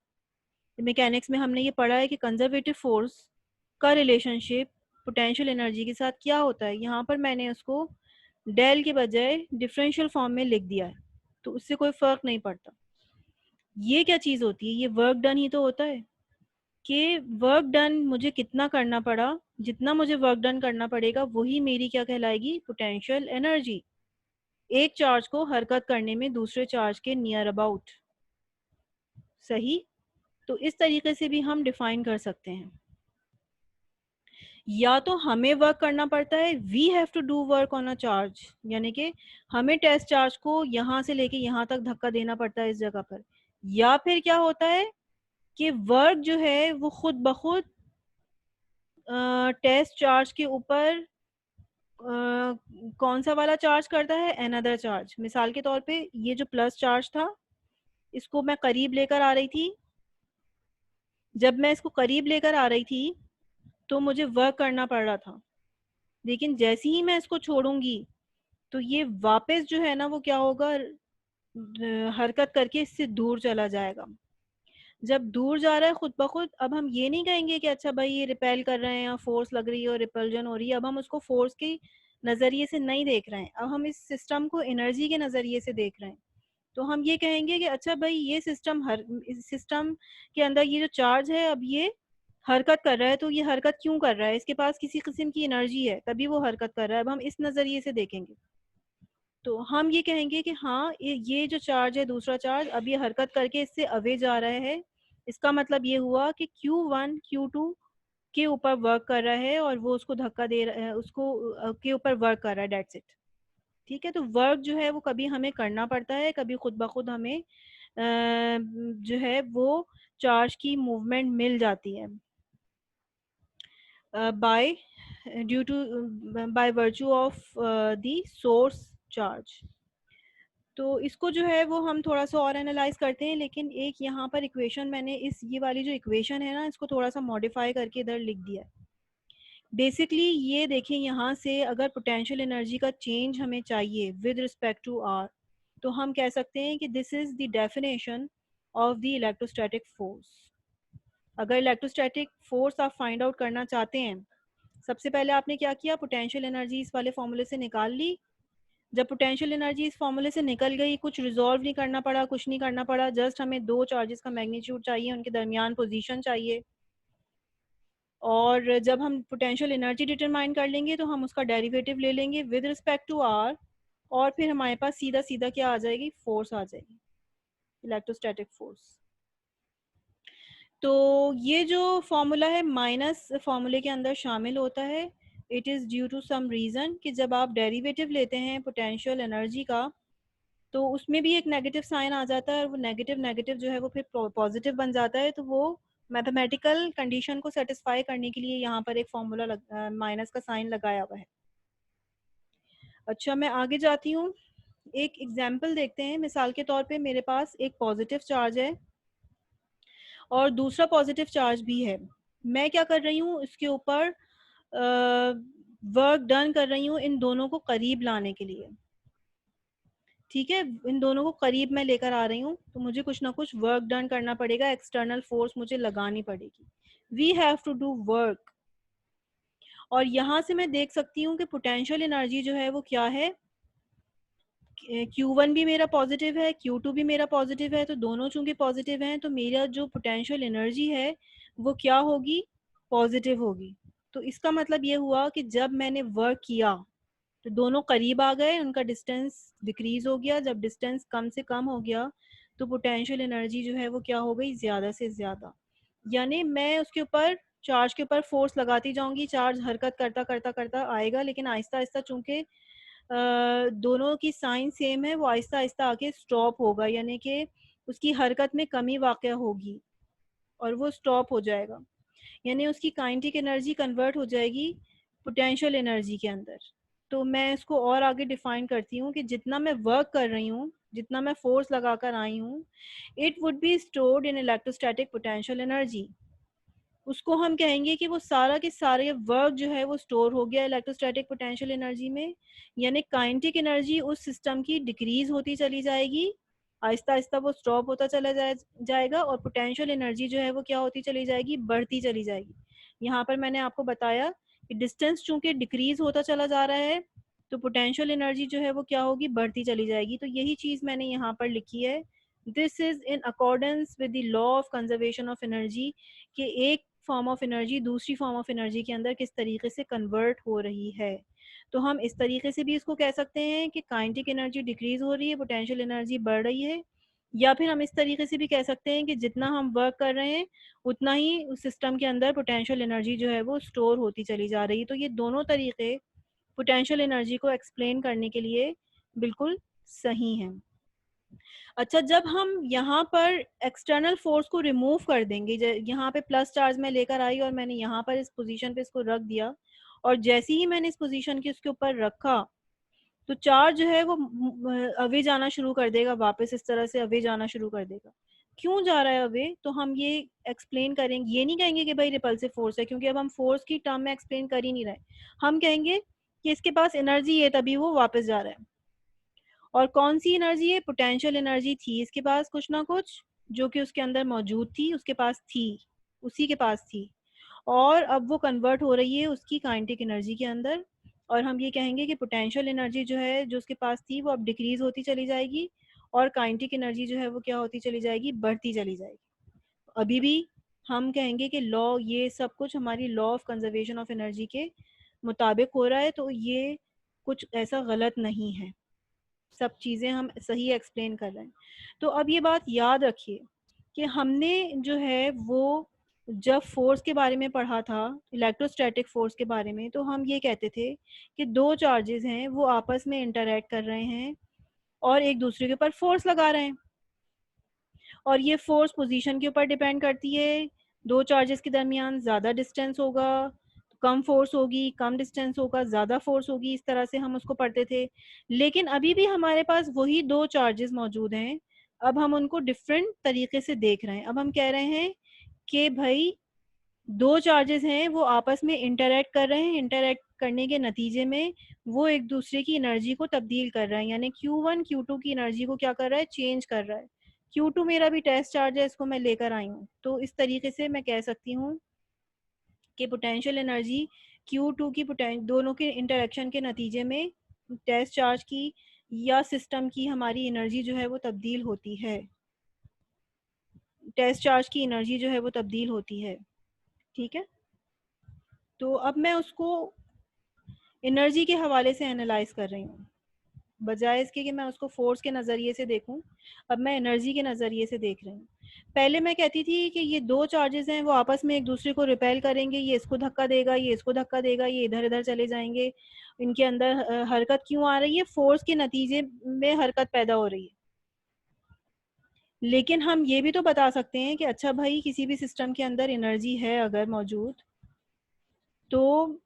मैकेनिक्स में। हमने ये पढ़ा है कि कंजर्वेटिव फोर्स का रिलेशनशिप पोटेंशियल एनर्जी के साथ क्या होता है। यहाँ पर मैंने उसको डेल के बजाय डिफरेंशियल फॉर्म में लिख दिया है, तो उससे कोई फर्क नहीं पड़ता। ये क्या चीज़ होती है? ये वर्क डन ही तो होता है कि वर्क डन मुझे कितना करना पड़ा, जितना मुझे वर्क डन करना पड़ेगा वही मेरी क्या कहलाएगी, पोटेंशियल एनर्जी, एक चार्ज को हरकत करने में दूसरे चार्ज के नियर अबाउट। सही? तो इस तरीके से भी हम डिफाइन कर सकते हैं। या तो हमें वर्क करना पड़ता है, we have to do work on a charge, यानी कि हमें टेस्ट चार्ज को यहाँ से लेके यहाँ तक धक्का देना पड़ता है इस जगह पर। या फिर क्या होता है कि वर्क जो है वो खुद ब खुद टेस्ट चार्ज के ऊपर कौन सा वाला चार्ज करता है, अनदर चार्ज। मिसाल के तौर पे ये जो प्लस चार्ज था, इसको मैं करीब लेकर आ रही थी। जब मैं इसको करीब लेकर आ रही थी तो मुझे वर्क करना पड़ रहा था, लेकिन जैसे ही मैं इसको छोड़ूंगी तो ये वापस जो है ना वो क्या होगा, हरकत करके इससे दूर चला जाएगा। जब दूर जा रहा है खुद ब खुद, अब हम ये नहीं कहेंगे कि अच्छा भाई ये रिपेल कर रहे हैं या फोर्स लग रही है और रिपल्जन हो रही है। अब हम उसको फोर्स के नज़रिए से नहीं देख रहे हैं, अब हम इस सिस्टम को एनर्जी के नज़रिए से देख रहे हैं। तो हम ये कहेंगे कि अच्छा भाई ये सिस्टम, हर इस सिस्टम के अंदर ये जो चार्ज है अब ये हरकत कर रहा है, तो ये हरकत क्यों कर रहा है, इसके पास किसी किस्म की एनर्जी है तभी वो हरकत कर रहा है। अब हम इस नज़रिए से देखेंगे तो हम ये कहेंगे कि हाँ ये जो चार्ज है, दूसरा चार्ज, अब ये हरकत करके इससे अवे जा रहा है। इसका मतलब ये हुआ कि Q1 Q2 के ऊपर वर्क कर रहा है और वो उसको धक्का दे रहा है, उसको के ऊपर वर्क कर रहा है, डेट्स इट। ठीक है, तो वर्क जो है वो कभी हमें करना पड़ता है, कभी खुद ब खुद हमें जो है वो चार्ज की मूवमेंट मिल जाती है by due to by virtue of the source charge. तो इसको जो है वो हम थोड़ा सा और एनालाइज करते हैं, लेकिन एक यहाँ पर इक्वेशन मैंने इस ये वाली जो इक्वेशन है ना, इसको थोड़ा सा मॉडिफाई करके इधर लिख दिया है। बेसिकली ये देखें, यहाँ से अगर पोटेंशियल एनर्जी का चेंज हमें चाहिए विद रिस्पेक्ट टू आर, तो हम कह सकते हैं कि this is the definition of the electrostatic force. अगर इलेक्ट्रोस्टैटिक फोर्स आप फाइंड आउट करना चाहते हैं, सबसे पहले आपने क्या किया, पोटेंशियल एनर्जी इस वाले फॉर्मूले से निकाल ली। जब पोटेंशियल एनर्जी इस फॉर्मूले से निकल गई, कुछ रिजॉल्व नहीं करना पड़ा, कुछ नहीं करना पड़ा, जस्ट हमें दो चार्जेस का मैग्नीट्यूड चाहिए, उनके दरमियान पोजीशन चाहिए। और जब हम पोटेंशियल एनर्जी डिटरमाइन कर लेंगे तो हम उसका डेरिवेटिव ले लेंगे विद रिस्पेक्ट टू आर, और फिर हमारे पास सीधा सीधा क्या आ जाएगी, फोर्स आ जाएगी, इलेक्ट्रोस्टैटिक फोर्स। तो ये जो फॉर्मूला है माइनस फॉर्मूले के अंदर शामिल होता है। It is due to some reason कि जब आप डेरिवेटिव लेते हैं पोटेंशियल एनर्जी का, तो उसमें भी एक नेगेटिव साइन आ जाता है, और वो नेगेटिव नेगेटिव जो है वो फिर पॉजिटिव बन जाता है। तो वो मैथमेटिकल कंडीशन को सेटिस्फाई करने के लिए यहाँ पर एक फॉर्मूला माइनस का साइन लगाया हुआ है। अच्छा, मैं आगे जाती हूँ। एक एग्जाम्पल देखते हैं। मिसाल के तौर पे मेरे पास एक पॉजिटिव चार्ज है और दूसरा पॉजिटिव चार्ज भी है। मैं क्या कर रही हूँ, इसके ऊपर वर्क डन कर रही हूँ इन दोनों को करीब लाने के लिए। ठीक है, इन दोनों को करीब मैं लेकर आ रही हूँ, तो मुझे कुछ ना कुछ वर्क डन करना पड़ेगा, एक्सटर्नल फोर्स मुझे लगानी पड़ेगी। We have to do work. और यहाँ से मैं देख सकती हूँ कि पोटेंशियल एनर्जी जो है वो क्या है। Q1 भी मेरा पॉजिटिव है, Q2 भी मेरा पॉजिटिव है, तो दोनों चूंकि पॉजिटिव हैं तो मेरा जो पोटेंशियल एनर्जी है वो क्या होगी, पॉजिटिव होगी। तो इसका मतलब ये हुआ कि जब मैंने वर्क किया तो दोनों करीब आ गए, उनका डिस्टेंस डिक्रीज हो गया। जब डिस्टेंस कम से कम हो गया तो पोटेंशियल एनर्जी जो है वो क्या हो गई, ज़्यादा से ज़्यादा। यानी मैं उसके ऊपर, चार्ज के ऊपर फोर्स लगाती जाऊंगी, चार्ज हरकत करता करता करता आएगा, लेकिन आहिस्ता आहिस्ता चूंकि दोनों की साइन सेम है, वो आहिस्ता आहिस्ता आके स्टॉप होगा, यानी कि उसकी हरकत में कमी वाक़या होगी और वो स्टॉप हो जाएगा। यानी उसकी काइनेटिक एनर्जी कन्वर्ट हो जाएगी पोटेंशियल एनर्जी के अंदर। तो मैं इसको और आगे डिफाइन करती हूँ कि जितना मैं वर्क कर रही हूँ, जितना मैं फोर्स लगाकर आई हूँ, it would be stored in electrostatic potential energy. उसको हम कहेंगे कि वो सारा के सारे वर्क जो है वो स्टोर हो गया इलेक्ट्रोस्टैटिक पोटेंशियल एनर्जी में। यानी काइनेटिक एनर्जी उस सिस्टम की डिक्रीज होती चली जाएगी, आहिस्ता आहिस्ता वो स्टॉप होता चला जाएगा, और पोटेंशियल एनर्जी जो है वो क्या होती चली जाएगी, बढ़ती चली जाएगी। यहाँ पर मैंने आपको बताया कि डिस्टेंस चूंकि डिक्रीज होता चला जा रहा है तो पोटेंशियल एनर्जी जो है वो क्या होगी, बढ़ती चली जाएगी। तो यही चीज़ मैंने यहाँ पर लिखी है, this is in accordance with the law of conservation of energy, कि एक फॉर्म ऑफ एनर्जी दूसरी फॉर्म ऑफ एनर्जी के अंदर किस तरीके से कन्वर्ट हो रही है। तो हम इस तरीके से भी इसको कह सकते हैं कि काइनेटिक एनर्जी डिक्रीज हो रही है, पोटेंशियल एनर्जी बढ़ रही है। या फिर हम इस तरीके से भी कह सकते हैं कि जितना हम वर्क कर रहे हैं उतना ही उस सिस्टम के अंदर पोटेंशियल एनर्जी जो है वो स्टोर होती चली जा रही है। तो ये दोनों तरीके पोटेंशियल एनर्जी को एक्सप्लेन करने के लिए बिल्कुल सही हैं। अच्छा, जब हम यहाँ पर एक्सटर्नल फोर्स को रिमूव कर देंगे, यहाँ पे प्लस चार्ज में लेकर आई और मैंने यहाँ पर इस पोजीशन पे इसको रख दिया, और जैसे ही मैंने इस पोजीशन के उसके ऊपर रखा तो चार्ज जो है वो अवे जाना शुरू कर देगा, वापस इस तरह से अवे जाना शुरू कर देगा। क्यों जा रहा है अवे, तो हम ये एक्सप्लेन करेंगे। ये नहीं कहेंगे कि भाई रिपल्सिव फोर्स है, क्योंकि अब हम फोर्स की टर्म में एक्सप्लेन कर ही नहीं रहे। हम कहेंगे कि इसके पास एनर्जी है तभी वो वापस जा रहा है। और कौन सी एनर्जी है, पोटेंशियल एनर्जी थी इसके पास कुछ ना कुछ, जो कि उसके अंदर मौजूद थी, उसके पास थी, उसी के पास थी, और अब वो कन्वर्ट हो रही है उसकी काइनेटिक एनर्जी के अंदर। और हम ये कहेंगे कि पोटेंशियल एनर्जी जो है जो उसके पास थी वो अब डिक्रीज होती चली जाएगी, और काइनेटिक एनर्जी जो है वो क्या होती चली जाएगी, बढ़ती चली जाएगी। अभी भी हम कहेंगे कि लॉ, ये सब कुछ हमारी law of conservation of energy के मुताबिक हो रहा है, तो ये कुछ ऐसा गलत नहीं है, सब चीज़ें हम सही एक्सप्लेन कर रहे हैं। तो अब ये बात याद रखिए कि हमने जो है वो जब फोर्स के बारे में पढ़ा था, इलेक्ट्रोस्टैटिक फोर्स के बारे में, तो हम ये कहते थे कि दो चार्जेस हैं वो आपस में इंटरैक्ट कर रहे हैं और एक दूसरे के ऊपर फोर्स लगा रहे हैं, और ये फोर्स पोजीशन के ऊपर डिपेंड करती है। दो चार्जेस के दरमियान ज़्यादा डिस्टेंस होगा तो कम फोर्स होगी, कम डिस्टेंस होगा ज़्यादा फोर्स होगी, इस तरह से हम उसको पढ़ते थे। लेकिन अभी भी हमारे पास वही दो चार्जेस मौजूद हैं, अब हम उनको डिफरेंट तरीके से देख रहे हैं। अब हम कह रहे हैं कि भाई दो चार्जेस हैं वो आपस में इंटरैक्ट कर रहे हैं, इंटरैक्ट करने के नतीजे में वो एक दूसरे की एनर्जी को तब्दील कर रहे हैं, यानी Q1 Q2 की एनर्जी को क्या कर रहा है, चेंज कर रहा है। Q2 मेरा भी टेस्ट चार्ज है, इसको मैं लेकर आई हूँ, तो इस तरीके से मैं कह सकती हूँ कि पोटेंशियल एनर्जी Q2 की दोनों के इंटरेक्शन के नतीजे में टेस्ट चार्ज की या सिस्टम की हमारी एनर्जी जो है वो तब्दील होती है, टेस्ट चार्ज की एनर्जी जो है वो तब्दील होती है। ठीक है, तो अब मैं उसको एनर्जी के हवाले से एनालाइज कर रही हूँ, बजाय इसके कि मैं उसको फोर्स के नज़रिए से देखूं, अब मैं एनर्जी के नज़रिए से देख रही हूँ। पहले मैं कहती थी कि ये दो चार्जेस हैं वो आपस में एक दूसरे को रिपेल करेंगे, ये इसको धक्का देगा, ये इसको धक्का देगा, ये इधर इधर चले जाएंगे, इनके अंदर हरकत क्यों आ रही है, फोर्स के नतीजे में हरकत पैदा हो रही है। लेकिन हम ये भी तो बता सकते हैं कि अच्छा भाई, किसी भी सिस्टम के अंदर एनर्जी है अगर मौजूद, तो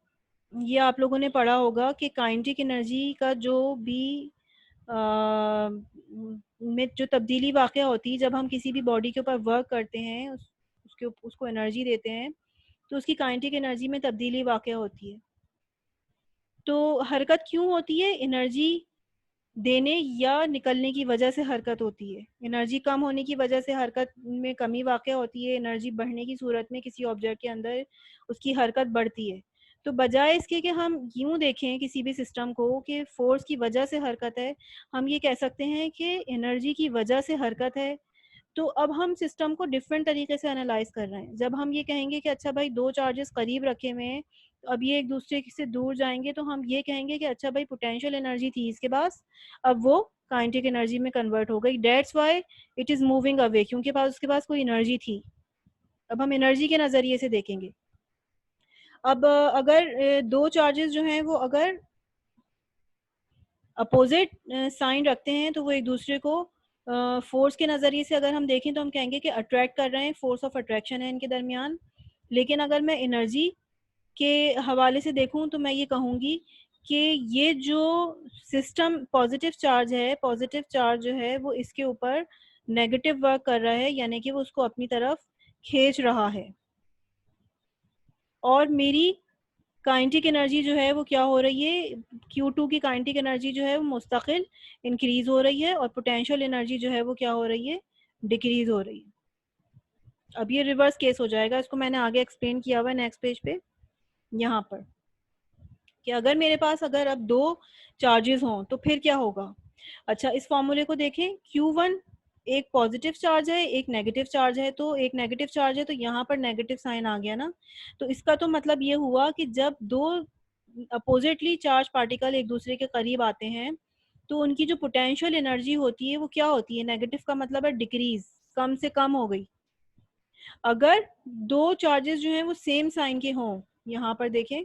ये आप लोगों ने पढ़ा होगा कि काइनेटिक एनर्जी का जो भी में जो तब्दीली वाक़या होती है, जब हम किसी भी बॉडी के ऊपर वर्क करते हैं, उसको एनर्जी देते हैं, तो उसकी काइनेटिक एनर्जी में तब्दीली वाक़या होती है। तो हरकत क्यों होती है? एनर्जी देने या निकलने की वजह से हरकत होती है। एनर्जी कम होने की वजह से हरकत में कमी वाक़या होती है, एनर्जी बढ़ने की सूरत में किसी ऑब्जेक्ट के अंदर उसकी हरकत बढ़ती है। तो बजाय इसके कि हम यूँ देखें किसी भी सिस्टम को कि फ़ोर्स की वजह से हरकत है, हम ये कह सकते हैं कि एनर्जी की वजह से हरकत है। तो अब हम सिस्टम को डिफरेंट तरीके से एनालाइज कर रहे हैं। जब हम ये कहेंगे कि अच्छा भाई 2 चार्जेस करीब रखे हुए हैं, तो अब ये एक दूसरे से दूर जाएँगे, तो हम ये कहेंगे कि अच्छा भाई पोटेंशियल एनर्जी थी इसके पास, अब वो काइनेटिक एनर्जी में कन्वर्ट हो गई। That's why it is moving away, क्योंकि पास उसके पास कोई एनर्जी थी। अब हम एनर्जी के नज़रिए से देखेंगे। अब अगर 2 चार्जेस जो हैं वो अगर अपोजिट साइन रखते हैं, तो वो एक दूसरे को फोर्स के नज़रिए से अगर हम देखें तो हम कहेंगे कि अट्रैक्ट कर रहे हैं, फोर्स ऑफ अट्रैक्शन है इनके दरमियान। लेकिन अगर मैं एनर्जी के हवाले से देखूं तो मैं ये कहूँगी कि ये जो सिस्टम पॉजिटिव चार्ज है, पॉजिटिव चार्ज जो है वो इसके ऊपर नेगेटिव वर्क कर रहा है, यानी कि वो उसको अपनी तरफ खींच रहा है। और मेरी काइनेटिक एनर्जी जो है वो क्या हो रही है, Q2 की काइनेटिक एनर्जी जो है वो मुस्तकिल इंक्रीज हो रही है, और पोटेंशियल एनर्जी जो है वो क्या हो रही है, डिक्रीज हो रही है। अब ये रिवर्स केस हो जाएगा, इसको मैंने आगे एक्सप्लेन किया हुआ है नेक्स्ट पेज पे, यहाँ पर, कि अगर मेरे पास अगर अब 2 चार्जेस हों तो फिर क्या होगा। अच्छा, इस फॉर्मूले को देखें, Q1 एक पॉजिटिव चार्ज है, एक नेगेटिव चार्ज है, तो एक नेगेटिव चार्ज है तो यहाँ पर नेगेटिव साइन आ गया ना। तो इसका तो मतलब ये हुआ कि जब 2 अपोजिटली चार्ज पार्टिकल एक दूसरे के करीब आते हैं, तो उनकी जो पोटेंशियल एनर्जी होती है वो क्या होती है, नेगेटिव का मतलब है डिक्रीज, कम से कम हो गई। अगर 2 चार्जेस जो हैं वो सेम साइन के हों, यहाँ पर देखें,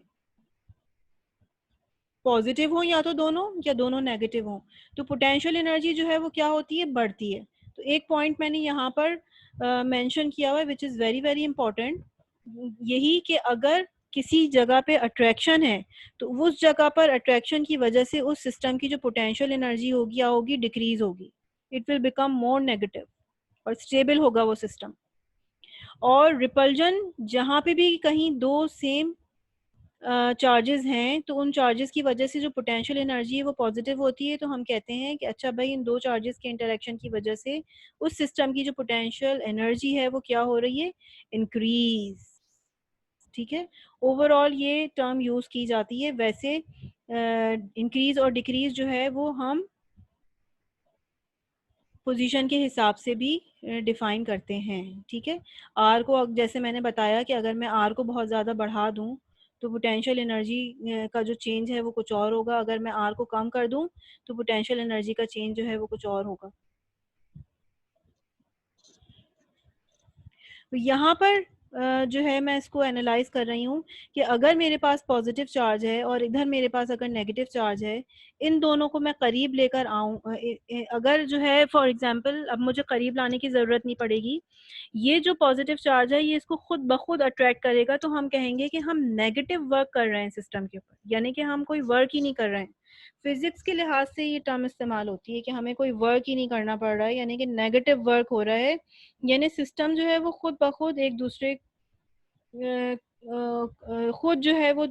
पॉजिटिव हो या तो दोनों, या दोनों नेगेटिव हो, तो पोटेंशियल एनर्जी जो है वो क्या होती है, बढ़ती है। तो एक पॉइंट मैंने यहाँ पर मेंशन किया हुआ है which is very very important, यही कि अगर किसी जगह पे अट्रैक्शन है, तो उस जगह पर अट्रैक्शन की वजह से उस सिस्टम की जो पोटेंशियल एनर्जी होगी या होगी, डिक्रीज होगी, it will become more negative, और स्टेबल होगा वो सिस्टम। और रिपल्जन, जहाँ पे भी कहीं 2 सेम चार्जेस हैं, तो उन चार्जेस की वजह से जो पोटेंशियल एनर्जी है वो पॉजिटिव होती है, तो हम कहते हैं कि अच्छा भाई इन 2 चार्जेस के इंटरेक्शन की वजह से उस सिस्टम की जो पोटेंशियल एनर्जी है वो क्या हो रही है, इंक्रीज। ठीक है, ओवरऑल ये टर्म यूज़ की जाती है। वैसे इंक्रीज और डिक्रीज जो है वो हम पोजीशन के हिसाब से भी डिफाइन करते हैं। ठीक है, आर को जैसे मैंने बताया कि अगर मैं आर को बहुत ज़्यादा बढ़ा दूं तो पोटेंशियल एनर्जी का जो चेंज है वो कुछ और होगा, अगर मैं आर को कम कर दूं तो पोटेंशियल एनर्जी का चेंज जो है वो कुछ और होगा। तो यहाँ पर जो है मैं इसको एनालाइज कर रही हूँ कि अगर मेरे पास पॉजिटिव चार्ज है और इधर मेरे पास अगर नेगेटिव चार्ज है, इन दोनों को मैं करीब लेकर आऊँ, अगर जो है फॉर एग्जांपल अब मुझे करीब लाने की ज़रूरत नहीं पड़ेगी, ये जो पॉजिटिव चार्ज है ये इसको खुद ब खुद अट्रैक्ट करेगा, तो हम कहेंगे कि हम नेगेटिव वर्क कर रहे हैं सिस्टम के ऊपर, यानी कि हम कोई वर्क ही नहीं कर रहे हैं। फिजिक्स के लिहाज से ये टर्म इस्तेमाल होती है कि हमें कोई वर्क ही नहीं करना पड़ रहा है, यानी कि नेगेटिव वर्क हो रहा है, यानी सिस्टम जो है वो खुद ब खुद एक दूसरे खुद जो है वो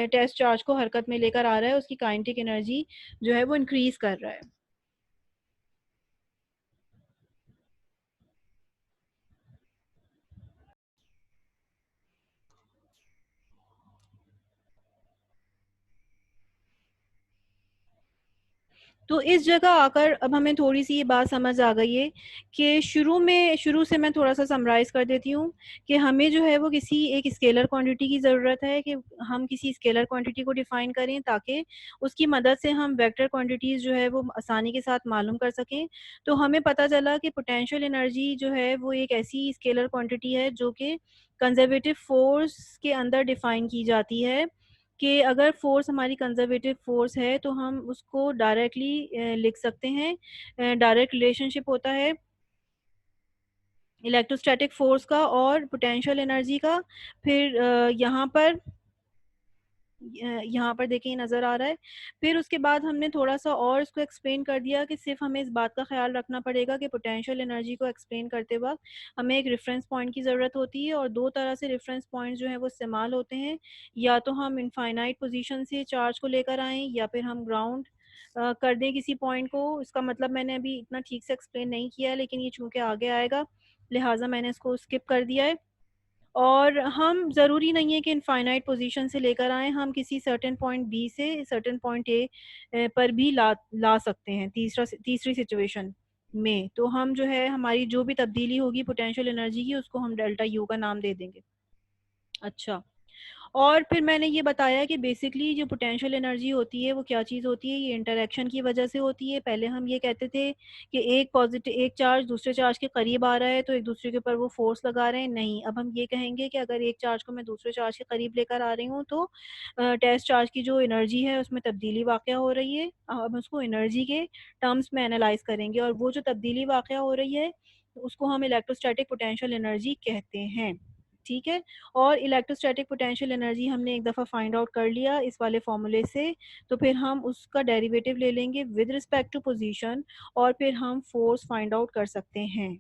टेस्ट चार्ज को हरकत में लेकर आ रहा है, उसकी काइनेटिक एनर्जी जो है वो इंक्रीज कर रहा है। तो इस जगह आकर अब हमें थोड़ी-सी ये बात समझ आ गई है कि शुरू से मैं थोड़ा-सा समराइज़ कर देती हूँ कि हमें जो है वो किसी एक स्केलर क्वांटिटी की ज़रूरत है, कि हम किसी स्केलर क्वांटिटी को डिफ़ाइन करें ताकि उसकी मदद से हम वेक्टर क्वांटिटीज़ जो है वो आसानी के साथ मालूम कर सकें। तो हमें पता चला कि पोटेंशियल एनर्जी जो है वो एक ऐसी स्केलर क्वांटिटी है जो कि कंज़र्वेटिव फ़ोर्स के अंदर डिफ़ाइन की जाती है, कि अगर फ़ोर्स हमारी कंज़र्वेटिव फ़ोर्स है तो हम उसको डायरेक्टली लिख सकते हैं। डायरेक्ट रिलेशनशिप होता है इलेक्ट्रोस्टैटिक फ़ोर्स का और पोटेंशियल एनर्जी का। फिर यहाँ पर यहाँ पर देखिए नज़र आ रहा है। फिर उसके बाद हमने थोड़ा-सा और इसको एक्सप्लेन कर दिया कि सिर्फ़ हमें इस बात का ख़्याल रखना पड़ेगा कि पोटेंशियल एनर्जी को एक्सप्लेन करते वक़्त हमें एक रेफ़रेंस पॉइंट की ज़रूरत होती है और 2 तरह से रेफ़रेंस पॉइंट्स जो हैं वो इस्तेमाल होते हैं। या तो हम इनफ़ाइनाइट पोज़ीशन से चार्ज को लेकर आएँ या फिर हम ग्राउंड कर दें किसी पॉइंट को। इसका मतलब मैंने अभी इतना ठीक से एक्सप्लेन नहीं किया है, लेकिन ये चूँकि आगे आएगा, लिहाज़ा मैंने इसको स्किप कर दिया है। और हम ज़रूरी नहीं है कि इनफ़ाइनाइट पोज़ीशन से लेकर आएँ, हम किसी सर्टेन पॉइंट बी से सर्टेन पॉइंट ए पर भी ला ला सकते हैं तीसरी सिचुएशन में। तो हम जो है हमारी जो भी तब्दीली होगी पोटेंशियल एनर्जी की उसको हम डेल्टा यू का नाम दे देंगे। अच्छा। और फिर मैंने ये बताया कि बेसिकली जो पोटेंशियल एनर्जी होती है वो क्या चीज़ होती है, ये इंटरैक्शन की वजह से होती है। पहले हम ये कहते थे कि एक चार्ज दूसरे चार्ज के करीब आ रहा है तो एक दूसरे के ऊपर वो फ़ोर्स लगा रहे हैं, नहीं। अब हम ये कहेंगे कि अगर एक चार्ज को मैं दूसरे चार्ज के करीब लेकर आ रही हूँ तो टेस्ट चार्ज की जो एनर्जी है उसमें तब्दीली वाक़या हो रही है। हम उसको एनर्जी के टर्म्स में एनालाइज़ करेंगे और वो जो तब्दीली वाक़या हो रही है उसको हम इलेक्ट्रोस्टैटिक पोटेंशियल एनर्जी कहते हैं। ठीक है? और इलेक्ट्रोस्टैटिक पोटेंशियल एनर्जी हमने एक दफ़ा फाइंड आउट कर लिया इस वाले फ़ॉर्मूले से, तो फिर हम उसका डेरिवेटिव ले लेंगे विद रिस्पेक्ट टू पोज़ीशन और फिर हम फ़ोर्स फाइंड आउट कर सकते हैं।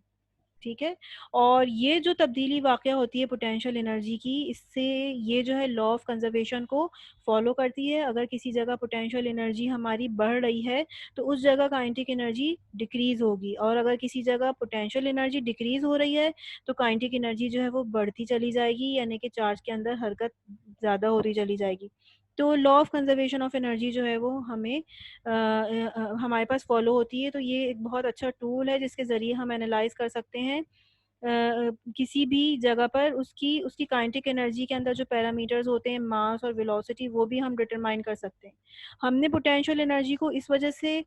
ठीक है? और ये जो तब्दीली वाक़या होती है पोटेंशियल एनर्जी की, इससे ये जो है लॉ ऑफ़ कंज़र्वेशन को फ़ॉलो करती है। अगर किसी जगह पोटेंशियल एनर्जी हमारी बढ़ रही है, तो उस जगह काइनेटिक एनर्जी डिक्रीज़ होगी और अगर किसी जगह पोटेंशियल एनर्जी डिक्रीज़ हो रही है, तो काइनेटिक एनर्जी जो है वो बढ़ती चली जाएगी, यानी कि चार्ज के अंदर हरकत ज़्यादा होती चली जाएगी। तो law of conservation of energy जो है वो हमें हमारे पास फ़ॉलो होती है, तो ये एक बहुत अच्छा टूल है जिसके ज़रिए हम एनालाइज़ कर सकते हैं किसी भी जगह पर उसकी उसकी काइनेटिक एनर्जी के अंदर जो पैरामीटर्स होते हैं मास और वेलोसिटी वो भी हम डिटरमाइन कर सकते हैं। हमने पोटेंशियल एनर्जी को इस वजह से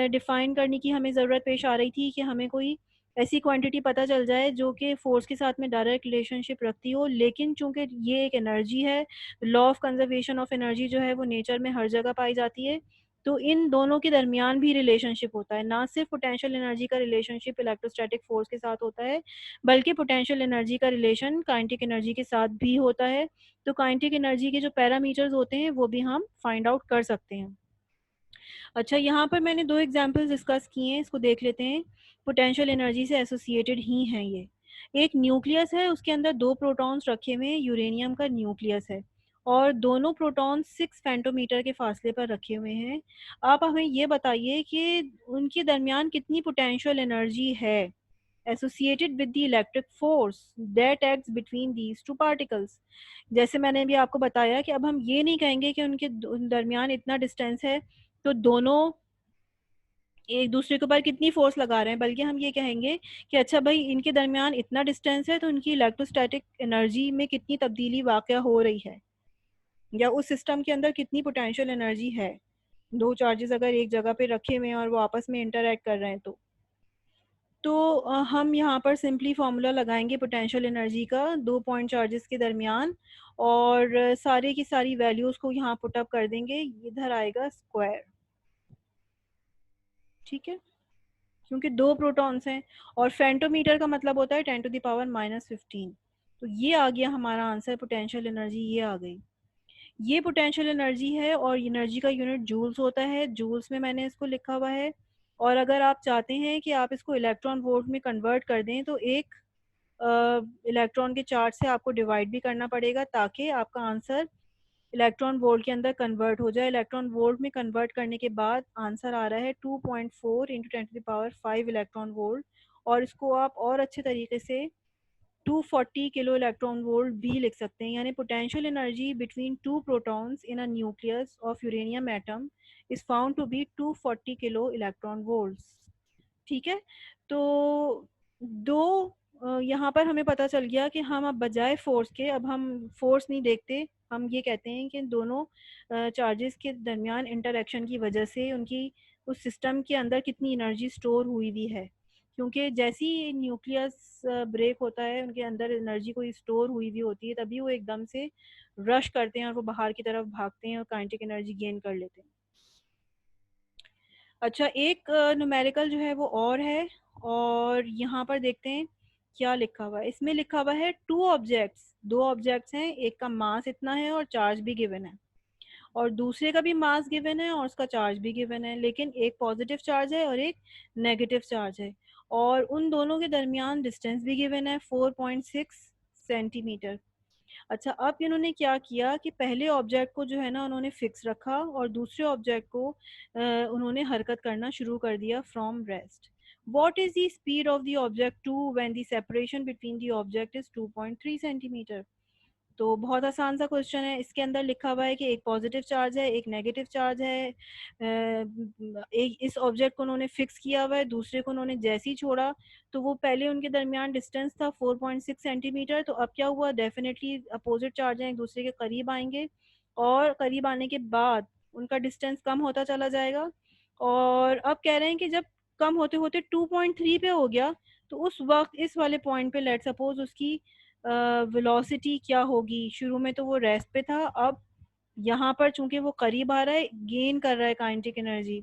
डिफ़ाइन करने की हमें ज़रूरत पेश आ रही थी कि हमें कोई ऐसी क्वांटिटी पता चल जाए जो कि फ़ोर्स के साथ में डायरेक्ट रिलेशनशिप रखती हो, लेकिन चूँकि ये एक एनर्जी है, law of conservation of energy जो है वो नेचर में हर जगह पाई जाती है। तो इन दोनों के दरमियान भी रिलेशनशिप होता है, ना सिर्फ़ पोटेंशियल एनर्जी का रिलेशनशिप इलेक्ट्रोस्टैटिक फ़ोर्स के साथ होता है, बल्कि पोटेंशियल एनर्जी का रिलेशन काइनेटिक एनर्जी के साथ भी होता है। तो काइनेटिक एनर्जी के जो पैरामीटर्स होते हैं वो भी हम फाइंड आउट कर सकते हैं। अच्छा, यहाँ पर मैंने 2 एग्ज़ाम्पल्स डिस्कस किए हैं, इसको देख लेते हैं। पोटेंशियल एनर्जी से एसोसिएटेड ही हैं ये। एक न्यूक्लियस है, उसके अंदर 2 प्रोटॉन्स रखे हुए हैं, यूरेनियम का न्यूक्लियस है और दोनों प्रोटॉन 6 फेम्टोमीटर के फ़ासले पर रखे हुए हैं। आप हमें ये बताइए कि उनके दरमियान कितनी पोटेंशियल एनर्जी है associated with the electric force that acts between these 2 particles. जैसे मैंने अभी आपको बताया कि अब हम ये नहीं कहेंगे कि उनके दरमियान इतना डिस्टेंस है तो दोनों एक दूसरे के ऊपर कितनी फ़ोर्स लगा रहे हैं, बल्कि हम ये कहेंगे कि अच्छा भाई इनके दरमियान इतना डिस्टेंस है तो इनकी इलेक्ट्रोस्टैटिक एनर्जी में कितनी तब्दीली वाक़या हो रही है या उस सिस्टम के अंदर कितनी पोटेंशियल एनर्जी है। 2 चार्जेस अगर एक जगह पे रखे हुए हैं और वो आपस में इंटरैक्ट कर रहे हैं तो। हम यहाँ पर सिंपली फ़ॉर्मूला लगाएँगे पोटेंशियल एनर्जी का 2 पॉइंट चार्जेस के दरमियान और सारे की सारी वैल्यूज़ को यहाँ पुट अप कर देंगे, इधर आएगा स्क्वायर, ठीक है? क्योंकि 2 प्रोटॉन्स हैं और फेम्टोमीटर का मतलब होता है 10 टू द पावर -15। तो ये आ गया हमारा आंसर, पोटेंशियल एनर्जी ये आ गई। ये पोटेंशियल एनर्जी है और एनर्जी का यूनिट जूल्स होता है, जूल्स में मैंने इसको लिखा हुआ है। और अगर आप चाहते हैं कि आप इसको इलेक्ट्रॉन वोल्ट में कन्वर्ट कर दें तो एक इलेक्ट्रॉन के चार्ज से आपको डिवाइड भी करना पड़ेगा ताकि आपका आंसर इलेक्ट्रॉन वोल्ट के अंदर कन्वर्ट हो जाए। इलेक्ट्रॉन वोल्ट में कन्वर्ट करने के बाद आंसर आ रहा है 2.4 into 10 to the power 5 electron volt और इसको आप और अच्छे तरीके से 240 किलो इलेक्ट्रॉन वोल्ट भी लिख सकते हैं। यानी potential energy between two protons in a nucleus of uranium atom is found to be 240 kilo electron volts. ठीक है? तो 2 यहाँ पर हमें पता चल गया कि हम अब बजाय फ़ोर्स के अब हम फ़ोर्स नहीं देखते, हम ये कहते हैं कि दोनों चार्जेस के दरमियान इंटरैक्शन की वजह से उनकी उस सिस्टम के अंदर कितनी एनर्जी स्टोर हुई हुई है। क्योंकि जैसे ही न्यूक्लियस ब्रेक होता है, उनके अंदर एनर्जी कोई स्टोर हुई हुई होती है, तभी वो एकदम से रश करते हैं और वो बाहर की तरफ भागते हैं और काइनेटिक एनर्जी गेन कर लेते हैं। अच्छा, एक न्यूमेरिकल जो है वो और है और यहाँ पर देखते हैं क्या लिखा हुआ है। इसमें लिखा हुआ है 2 ऑब्जेक्ट्स, 2 ऑब्जेक्ट्स हैं, एक का मास इतना है और चार्ज भी गिवन है। और दूसरे का भी मास गिवन है और उसका चार्ज भी गिवन है, लेकिन एक पॉजिटिव चार्ज है और एक नेगेटिव चार्ज है, और उन दोनों के दरमियान डिस्टेंस भी गिवन है 4.6 सेंटीमीटर। अच्छा, अब इन्होंने क्या किया कि पहले ऑब्जेक्ट को जो है ना उन्होंने फिक्स रखा और दूसरे ऑब्जेक्ट को उन्होंने हरकत करना शुरू कर दिया from rest. What is the speed of the object 2 when the separation between the object is 2.3 centimetre? तो बहुत आसान सा क्वेश्चन है। इसके अंदर लिखा हुआ है कि एक पॉजिटिव चार्ज है, एक नेगेटिव चार्ज है। एक इस ऑब्जेक्ट को उन्होंने फिक्स किया हुआ है, दूसरे को उन्होंने जैसे ही छोड़ा तो वो पहले उनके दरमियान डिस्टेंस था 4.6 सेंटीमीटर। तो अब क्या हुआ, डेफिनेटली अपोजिट चार्ज हैं, एक दूसरे के करीब आएंगे और करीब आने के बाद उनका डिस्टेंस कम होता चला जाएगा। और अब कह रहे हैं कि जब कम होते होते 2.3 पे हो गया तो उस वक्त इस वाले पॉइंट पे लेट सपोज उसकी वेलोसिटी क्या होगी। शुरू में तो वो रेस्ट पे था, अब यहाँ पर चूंकि वो करीब आ रहा है, गेन कर रहा है काइनेटिक एनर्जी।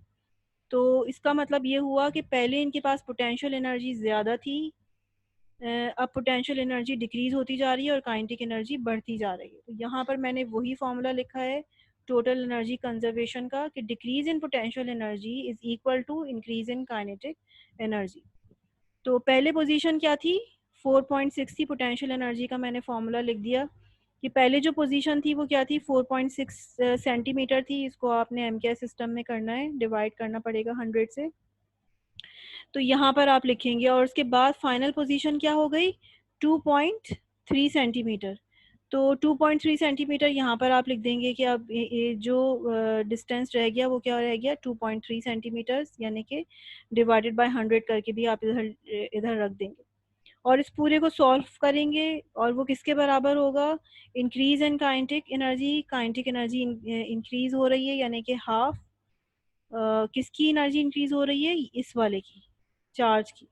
तो इसका मतलब ये हुआ कि पहले इनके पास पोटेंशियल एनर्जी ज़्यादा थी, अब पोटेंशियल एनर्जी डिक्रीज होती जा रही है और काइनेटिक एनर्जी बढ़ती जा रही है। तो यहाँ पर मैंने वही फॉर्मूला लिखा है टोटल एनर्जी कंजर्वेशन का कि decrease in potential energy is equal to increase in kinetic energy. तो पहले पोजीशन क्या थी, 4.6 थी। पोटेंशियल एनर्जी का मैंने फॉर्मूला लिख दिया कि पहले जो पोजीशन थी वो क्या थी, 4.6 सेंटीमीटर थी। इसको आपने एम के सिस्टम में करना है, डिवाइड करना पड़ेगा 100 से। तो यहाँ पर आप लिखेंगे और उसके बाद फाइनल पोजीशन क्या हो गई, 2.3 सेंटीमीटर। तो 2.3 सेंटीमीटर यहाँ पर आप लिख देंगे कि अब ये जो डिस्टेंस रह गया वो क्या रह गया, 2.3 सेंटीमीटर, यानी कि डिवाइडेड बाय 100 करके भी आप इधर इधर रख देंगे और इस पूरे को सॉल्व करेंगे और वो किसके बराबर होगा, increase in kinetic energy increase हो रही है, यानी कि हाफ। किसकी एनर्जी इंक्रीज हो रही है, इस वाले की, चार्ज की,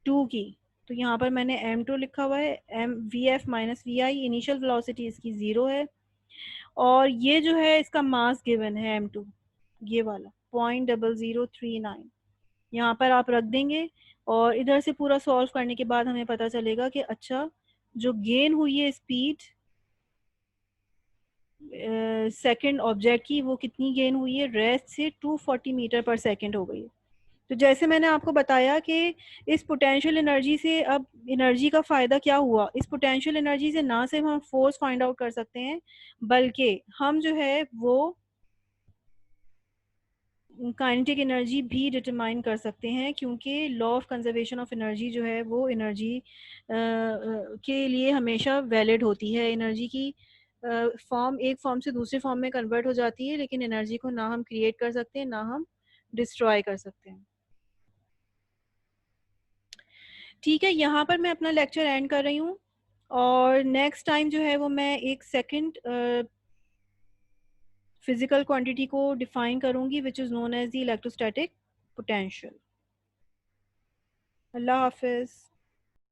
2 की। तो यहाँ पर मैंने m2 लिखा हुआ है, M V F minus V I, initial velocity इसकी 0 है और ये जो है इसका मास गिवन है m2, ये वाला 0.0039 यहाँ पर आप रख देंगे। और इधर से पूरा सॉल्व करने के बाद हमें पता चलेगा कि अच्छा जो गेन हुई है स्पीड सेकंड ऑब्जेक्ट की, वो कितनी गेन हुई है, रेस्ट से 240 मीटर पर सेकंड हो गई है। तो जैसे मैंने आपको बताया कि इस पोटेंशियल एनर्जी से अब एनर्जी का फ़ायदा क्या हुआ, इस पोटेंशियल एनर्जी से ना सिर्फ हम फोर्स फाइंड आउट कर सकते हैं बल्कि हम जो है वो काइनेटिक एनर्जी भी डिटरमाइन कर सकते हैं, क्योंकि law of conservation of energy जो है वो एनर्जी के लिए हमेशा वैलिड होती है। एनर्जी की फॉर्म एक फॉर्म से दूसरे फॉर्म में कन्वर्ट हो जाती है, लेकिन एनर्जी को ना हम क्रिएट कर सकते हैं ना हम डिस्ट्रॉय कर सकते हैं। ठीक है, यहाँ पर मैं अपना लेक्चर एंड कर रही हूँ और नेक्स्ट टाइम जो है वो मैं एक सेकंड फिजिकल क्वांटिटी को डिफाइन करूँगी which is known as the electrostatic potential. अल्लाह हाफिज़।